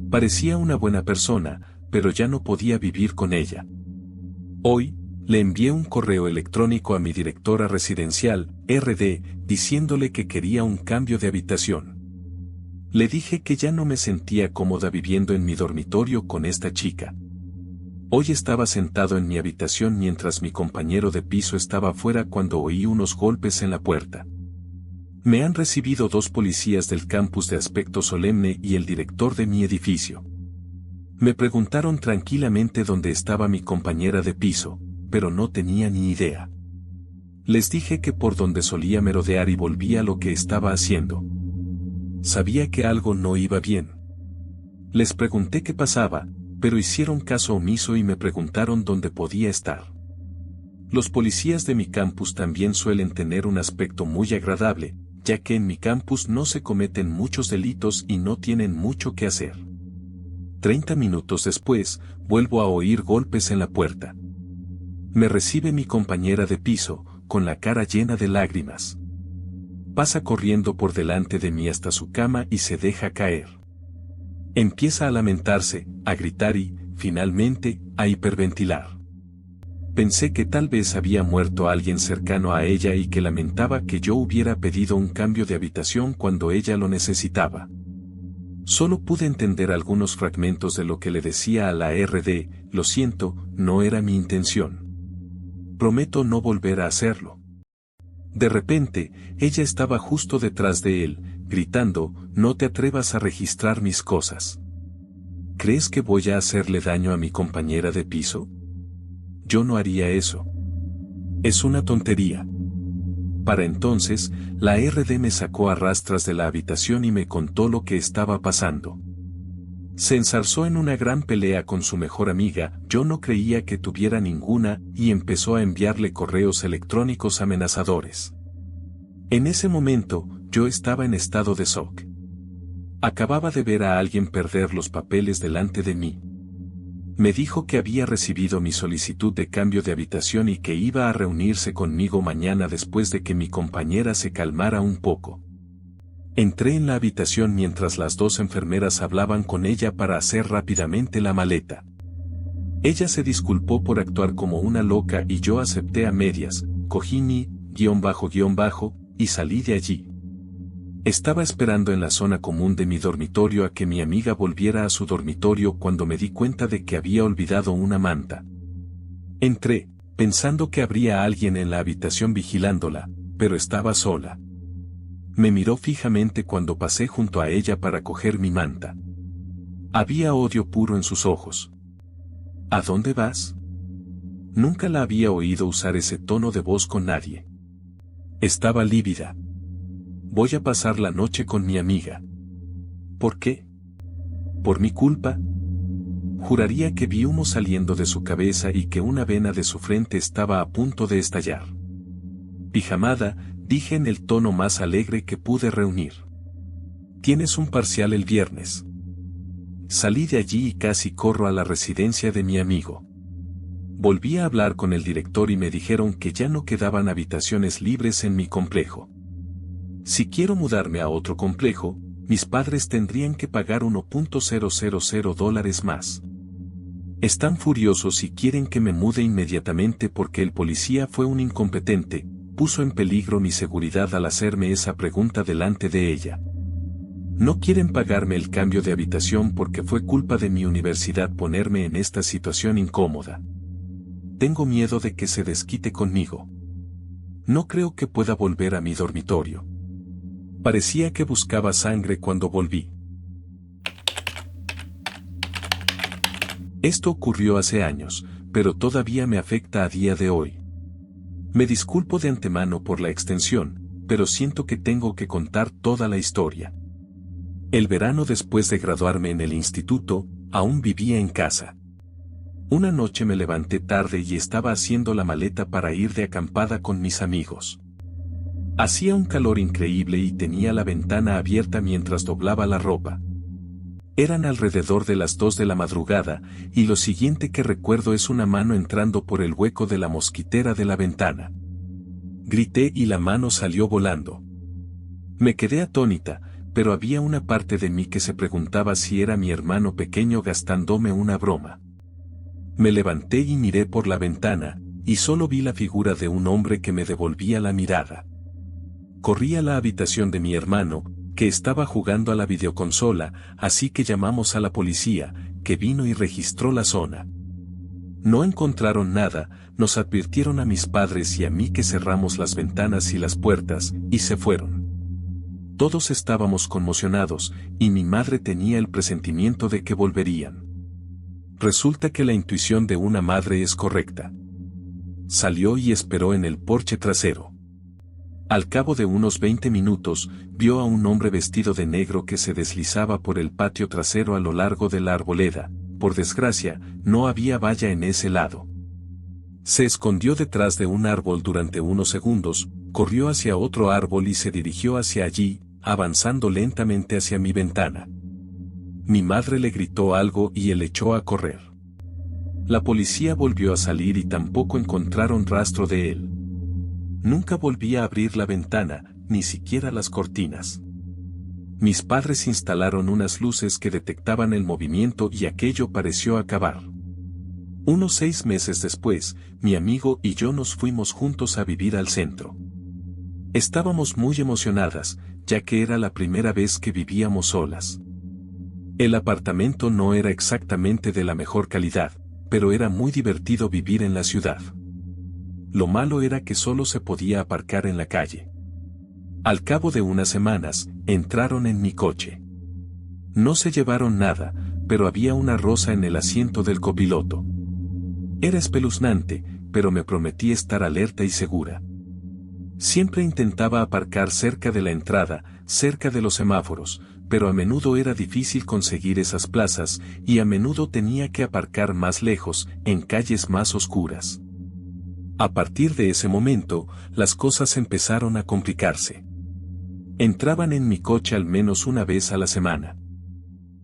Parecía una buena persona, pero ya no podía vivir con ella. Hoy, le envié un correo electrónico a mi directora residencial, RD, diciéndole que quería un cambio de habitación. Le dije que ya no me sentía cómoda viviendo en mi dormitorio con esta chica. Hoy estaba sentado en mi habitación mientras mi compañero de piso estaba fuera cuando oí unos golpes en la puerta. Me han recibido 2 policías del campus de aspecto solemne y el director de mi edificio. Me preguntaron tranquilamente dónde estaba mi compañera de piso, pero no tenía ni idea. Les dije que por donde solía merodear y volvía lo que estaba haciendo. Sabía que algo no iba bien. Les pregunté qué pasaba, pero hicieron caso omiso y me preguntaron dónde podía estar. Los policías de mi campus también suelen tener un aspecto muy agradable, ya que en mi campus no se cometen muchos delitos y no tienen mucho que hacer. 30 minutos después, vuelvo a oír golpes en la puerta. Me recibe mi compañera de piso, con la cara llena de lágrimas. Pasa corriendo por delante de mí hasta su cama y se deja caer. Empieza a lamentarse, a gritar y, finalmente, a hiperventilar. Pensé que tal vez había muerto alguien cercano a ella y que lamentaba que yo hubiera pedido un cambio de habitación cuando ella lo necesitaba. Solo pude entender algunos fragmentos de lo que le decía a la RD, lo siento, no era mi intención. Prometo no volver a hacerlo. De repente, ella estaba justo detrás de él, gritando, no te atrevas a registrar mis cosas. ¿Crees que voy a hacerle daño a mi compañera de piso? Yo no haría eso. Es una tontería. Para entonces, la RD me sacó a rastras de la habitación y me contó lo que estaba pasando. Se enzarzó en una gran pelea con su mejor amiga, yo no creía que tuviera ninguna, y empezó a enviarle correos electrónicos amenazadores. En ese momento, yo estaba en estado de shock. Acababa de ver a alguien perder los papeles delante de mí. Me dijo que había recibido mi solicitud de cambio de habitación y que iba a reunirse conmigo mañana después de que mi compañera se calmara un poco. Entré en la habitación mientras las dos enfermeras hablaban con ella para hacer rápidamente la maleta. Ella se disculpó por actuar como una loca y yo acepté a medias, cogí mi __ y salí de allí. Estaba esperando en la zona común de mi dormitorio a que mi amiga volviera a su dormitorio cuando me di cuenta de que había olvidado una manta. Entré, pensando que habría alguien en la habitación vigilándola, pero estaba sola. Me miró fijamente cuando pasé junto a ella para coger mi manta. Había odio puro en sus ojos. ¿A dónde vas? Nunca la había oído usar ese tono de voz con nadie. Estaba lívida. Voy a pasar la noche con mi amiga. ¿Por qué? ¿Por mi culpa? Juraría que vi humo saliendo de su cabeza y que una vena de su frente estaba a punto de estallar. Pijamada, dije en el tono más alegre que pude reunir. Tienes un parcial el viernes. Salí de allí y casi corro a la residencia de mi amigo. Volví a hablar con el director y me dijeron que ya no quedaban habitaciones libres en mi complejo. Si quiero mudarme a otro complejo, mis padres tendrían que pagar $1.000 más. Están furiosos y quieren que me mude inmediatamente porque el policía fue un incompetente, puso en peligro mi seguridad al hacerme esa pregunta delante de ella. No quieren pagarme el cambio de habitación porque fue culpa de mi universidad ponerme en esta situación incómoda. Tengo miedo de que se desquite conmigo. No creo que pueda volver a mi dormitorio. Parecía que buscaba sangre cuando volví. Esto ocurrió hace años, pero todavía me afecta a día de hoy. Me disculpo de antemano por la extensión, pero siento que tengo que contar toda la historia. El verano después de graduarme en el instituto, aún vivía en casa. Una noche me levanté tarde y estaba haciendo la maleta para ir de acampada con mis amigos. Hacía un calor increíble y tenía la ventana abierta mientras doblaba la ropa. Eran alrededor de las 2 de la madrugada, y lo siguiente que recuerdo es una mano entrando por el hueco de la mosquitera de la ventana. Grité y la mano salió volando. Me quedé atónita, pero había una parte de mí que se preguntaba si era mi hermano pequeño gastándome una broma. Me levanté y miré por la ventana, y solo vi la figura de un hombre que me devolvía la mirada. Corrí a la habitación de mi hermano, que estaba jugando a la videoconsola, así que llamamos a la policía, que vino y registró la zona. No encontraron nada, nos advirtieron a mis padres y a mí que cerramos las ventanas y las puertas, y se fueron. Todos estábamos conmocionados, y mi madre tenía el presentimiento de que volverían. Resulta que la intuición de una madre es correcta. Salió y esperó en el porche trasero. Al cabo de unos 20 minutos, vio a un hombre vestido de negro que se deslizaba por el patio trasero a lo largo de la arboleda. Por desgracia, no había valla en ese lado. Se escondió detrás de un árbol durante unos segundos, corrió hacia otro árbol y se dirigió hacia allí, avanzando lentamente hacia mi ventana. Mi madre le gritó algo y él echó a correr. La policía volvió a salir y tampoco encontraron rastro de él. Nunca volví a abrir la ventana, ni siquiera las cortinas. Mis padres instalaron unas luces que detectaban el movimiento y aquello pareció acabar. Unos 6 meses después, mi amigo y yo nos fuimos juntos a vivir al centro. Estábamos muy emocionadas, ya que era la primera vez que vivíamos solas. El apartamento no era exactamente de la mejor calidad, pero era muy divertido vivir en la ciudad. Lo malo era que solo se podía aparcar en la calle. Al cabo de unas semanas, entraron en mi coche. No se llevaron nada, pero había una rosa en el asiento del copiloto. Era espeluznante, pero me prometí estar alerta y segura. Siempre intentaba aparcar cerca de la entrada, cerca de los semáforos, pero a menudo era difícil conseguir esas plazas, y a menudo tenía que aparcar más lejos, en calles más oscuras. A partir de ese momento, las cosas empezaron a complicarse. Entraban en mi coche al menos una vez a la semana.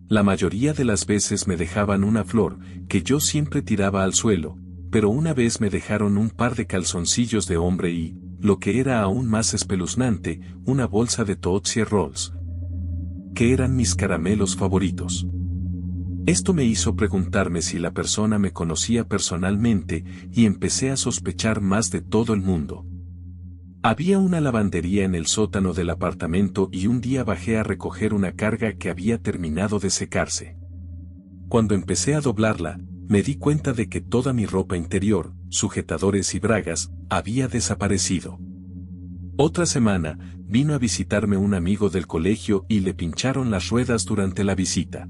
La mayoría de las veces me dejaban una flor, que yo siempre tiraba al suelo, pero una vez me dejaron un par de calzoncillos de hombre y, lo que era aún más espeluznante, una bolsa de Tootsie Rolls, que eran mis caramelos favoritos. Esto me hizo preguntarme si la persona me conocía personalmente y empecé a sospechar más de todo el mundo. Había una lavandería en el sótano del apartamento y un día bajé a recoger una carga que había terminado de secarse. Cuando empecé a doblarla, me di cuenta de que toda mi ropa interior, sujetadores y bragas, había desaparecido. Otra semana, vino a visitarme un amigo del colegio y le pincharon las ruedas durante la visita.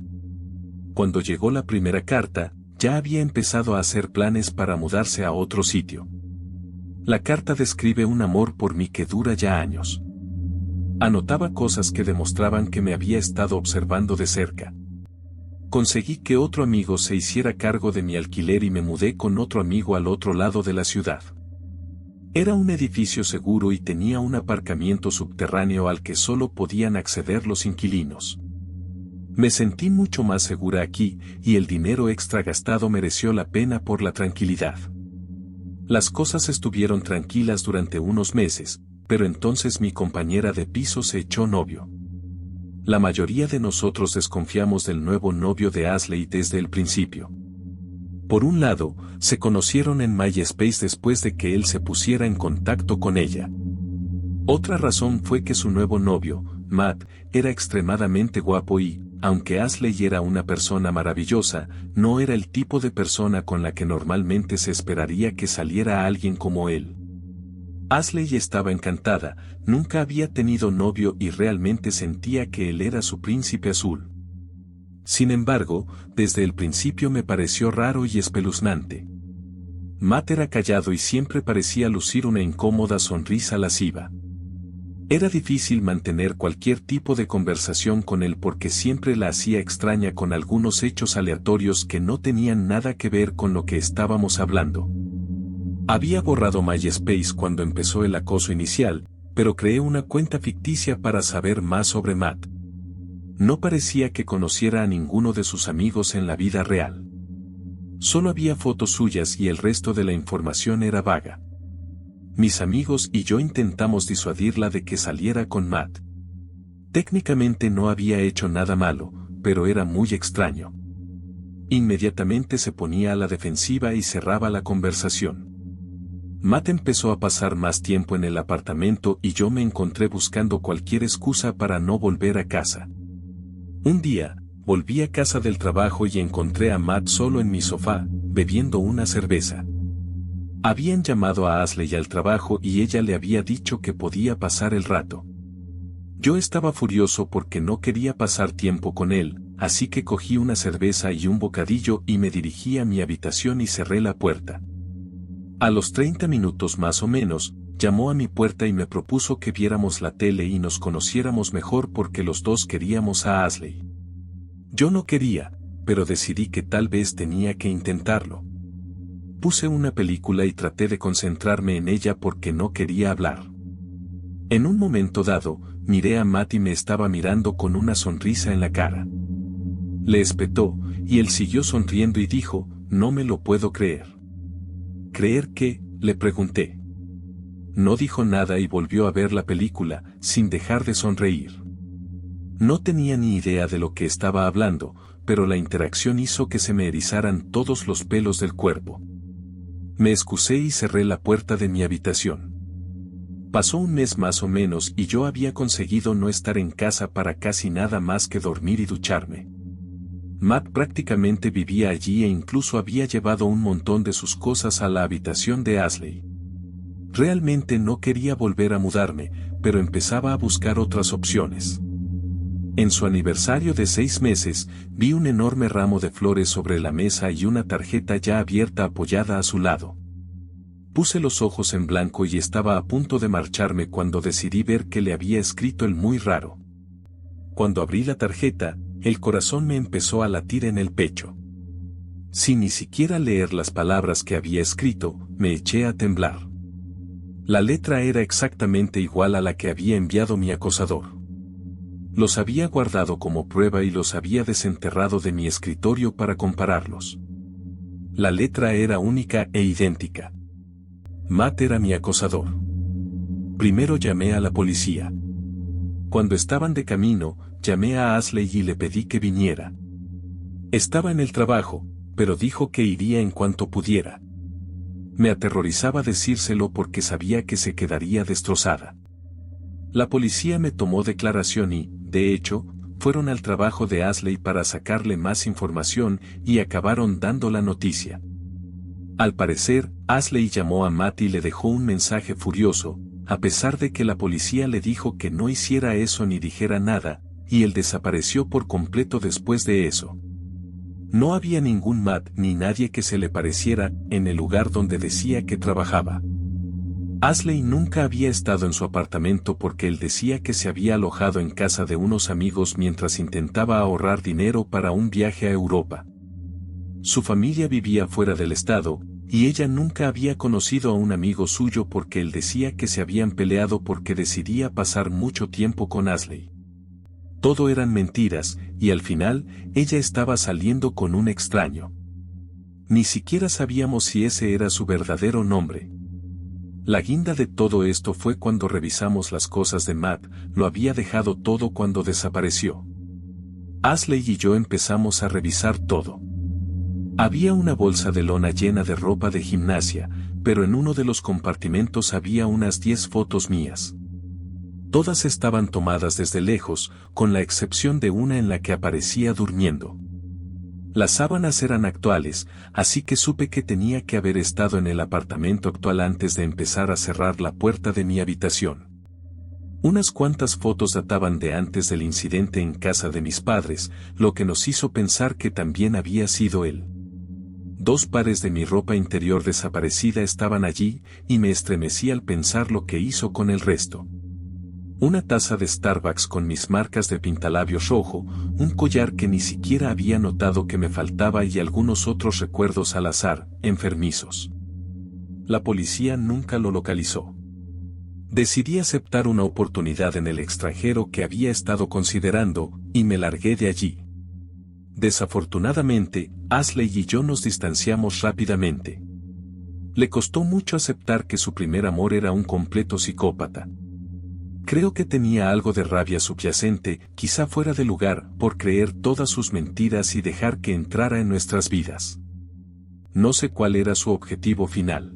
Cuando llegó la primera carta, ya había empezado a hacer planes para mudarse a otro sitio. La carta describe un amor por mí que dura ya años. Anotaba cosas que demostraban que me había estado observando de cerca. Conseguí que otro amigo se hiciera cargo de mi alquiler y me mudé con otro amigo al otro lado de la ciudad. Era un edificio seguro y tenía un aparcamiento subterráneo al que solo podían acceder los inquilinos. Me sentí mucho más segura aquí, y el dinero extra gastado mereció la pena por la tranquilidad. Las cosas estuvieron tranquilas durante unos meses, pero entonces mi compañera de piso se echó novio. La mayoría de nosotros desconfiamos del nuevo novio de Ashley desde el principio. Por un lado, se conocieron en MySpace después de que él se pusiera en contacto con ella. Otra razón fue que su nuevo novio, Matt, era extremadamente guapo y, aunque Ashley era una persona maravillosa, no era el tipo de persona con la que normalmente se esperaría que saliera alguien como él. Ashley estaba encantada, nunca había tenido novio y realmente sentía que él era su príncipe azul. Sin embargo, desde el principio me pareció raro y espeluznante. Matt era callado y siempre parecía lucir una incómoda sonrisa lasciva. Era difícil mantener cualquier tipo de conversación con él porque siempre la hacía extraña con algunos hechos aleatorios que no tenían nada que ver con lo que estábamos hablando. Había borrado MySpace cuando empezó el acoso inicial, pero creé una cuenta ficticia para saber más sobre Matt. No parecía que conociera a ninguno de sus amigos en la vida real. Solo había fotos suyas y el resto de la información era vaga. Mis amigos y yo intentamos disuadirla de que saliera con Matt. Técnicamente no había hecho nada malo, pero era muy extraño. Inmediatamente se ponía a la defensiva y cerraba la conversación. Matt empezó a pasar más tiempo en el apartamento y yo me encontré buscando cualquier excusa para no volver a casa. Un día, volví a casa del trabajo y encontré a Matt solo en mi sofá, bebiendo una cerveza. Habían llamado a Ashley al trabajo y ella le había dicho que podía pasar el rato. Yo estaba furioso porque no quería pasar tiempo con él, así que cogí una cerveza y un bocadillo y me dirigí a mi habitación y cerré la puerta. A los 30 minutos más o menos, llamó a mi puerta y me propuso que viéramos la tele y nos conociéramos mejor porque los dos queríamos a Ashley. Yo no quería, pero decidí que tal vez tenía que intentarlo. Puse una película y traté de concentrarme en ella porque no quería hablar. En un momento dado, miré a Matt y me estaba mirando con una sonrisa en la cara. Le espetó, y él siguió sonriendo y dijo, no me lo puedo creer. ¿Creer qué?, le pregunté. No dijo nada y volvió a ver la película, sin dejar de sonreír. No tenía ni idea de lo que estaba hablando, pero la interacción hizo que se me erizaran todos los pelos del cuerpo. Me excusé y cerré la puerta de mi habitación. Pasó un mes más o menos y yo había conseguido no estar en casa para casi nada más que dormir y ducharme. Matt prácticamente vivía allí e incluso había llevado un montón de sus cosas a la habitación de Ashley. Realmente no quería volver a mudarme, pero empezaba a buscar otras opciones. En su aniversario de 6 meses, vi un enorme ramo de flores sobre la mesa y una tarjeta ya abierta apoyada a su lado. Puse los ojos en blanco y estaba a punto de marcharme cuando decidí ver que le había escrito el muy raro. Cuando abrí la tarjeta, el corazón me empezó a latir en el pecho. Sin ni siquiera leer las palabras que había escrito, me eché a temblar. La letra era exactamente igual a la que había enviado mi acosador. Los había guardado como prueba y los había desenterrado de mi escritorio para compararlos. La letra era única e idéntica. Matt era mi acosador. Primero llamé a la policía. Cuando estaban de camino, llamé a Ashley y le pedí que viniera. Estaba en el trabajo, pero dijo que iría en cuanto pudiera. Me aterrorizaba decírselo porque sabía que se quedaría destrozada. La policía me tomó declaración y, de hecho, fueron al trabajo de Ashley para sacarle más información y acabaron dando la noticia. Al parecer, Ashley llamó a Matt y le dejó un mensaje furioso, a pesar de que la policía le dijo que no hiciera eso ni dijera nada, y él desapareció por completo después de eso. No había ningún Matt ni nadie que se le pareciera en el lugar donde decía que trabajaba. Ashley nunca había estado en su apartamento porque él decía que se había alojado en casa de unos amigos mientras intentaba ahorrar dinero para un viaje a Europa. Su familia vivía fuera del estado, y ella nunca había conocido a un amigo suyo porque él decía que se habían peleado porque decidía pasar mucho tiempo con Ashley. Todo eran mentiras, y al final, ella estaba saliendo con un extraño. Ni siquiera sabíamos si ese era su verdadero nombre. La guinda de todo esto fue cuando revisamos las cosas de Matt, lo había dejado todo cuando desapareció. Ashley y yo empezamos a revisar todo. Había una bolsa de lona llena de ropa de gimnasia, pero en uno de los compartimentos había unas 10 fotos mías. Todas estaban tomadas desde lejos, con la excepción de una en la que aparecía durmiendo. Las sábanas eran actuales, así que supe que tenía que haber estado en el apartamento actual antes de empezar a cerrar la puerta de mi habitación. Unas cuantas fotos databan de antes del incidente en casa de mis padres, lo que nos hizo pensar que también había sido él. 2 pares de mi ropa interior desaparecida estaban allí, y me estremecí al pensar lo que hizo con el resto. Una taza de Starbucks con mis marcas de pintalabios rojo, un collar que ni siquiera había notado que me faltaba y algunos otros recuerdos al azar, enfermizos. La policía nunca lo localizó. Decidí aceptar una oportunidad en el extranjero que había estado considerando, y me largué de allí. Desafortunadamente, Ashley y yo nos distanciamos rápidamente. Le costó mucho aceptar que su primer amor era un completo psicópata. Creo que tenía algo de rabia subyacente, quizá fuera de lugar, por creer todas sus mentiras y dejar que entrara en nuestras vidas. No sé cuál era su objetivo final.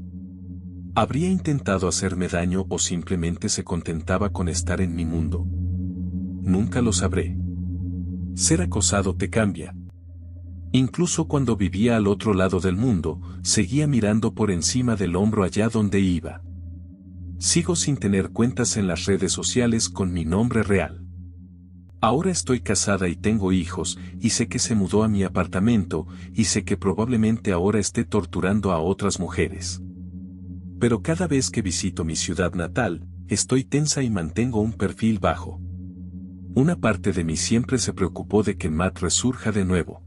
¿Habría intentado hacerme daño o simplemente se contentaba con estar en mi mundo? Nunca lo sabré. Ser acosado te cambia. Incluso cuando vivía al otro lado del mundo, seguía mirando por encima del hombro allá donde iba. Sigo sin tener cuentas en las redes sociales con mi nombre real. Ahora estoy casada y tengo hijos, y sé que se mudó a mi apartamento, y sé que probablemente ahora esté torturando a otras mujeres. Pero cada vez que visito mi ciudad natal, estoy tensa y mantengo un perfil bajo. Una parte de mí siempre se preocupó de que Matt resurja de nuevo.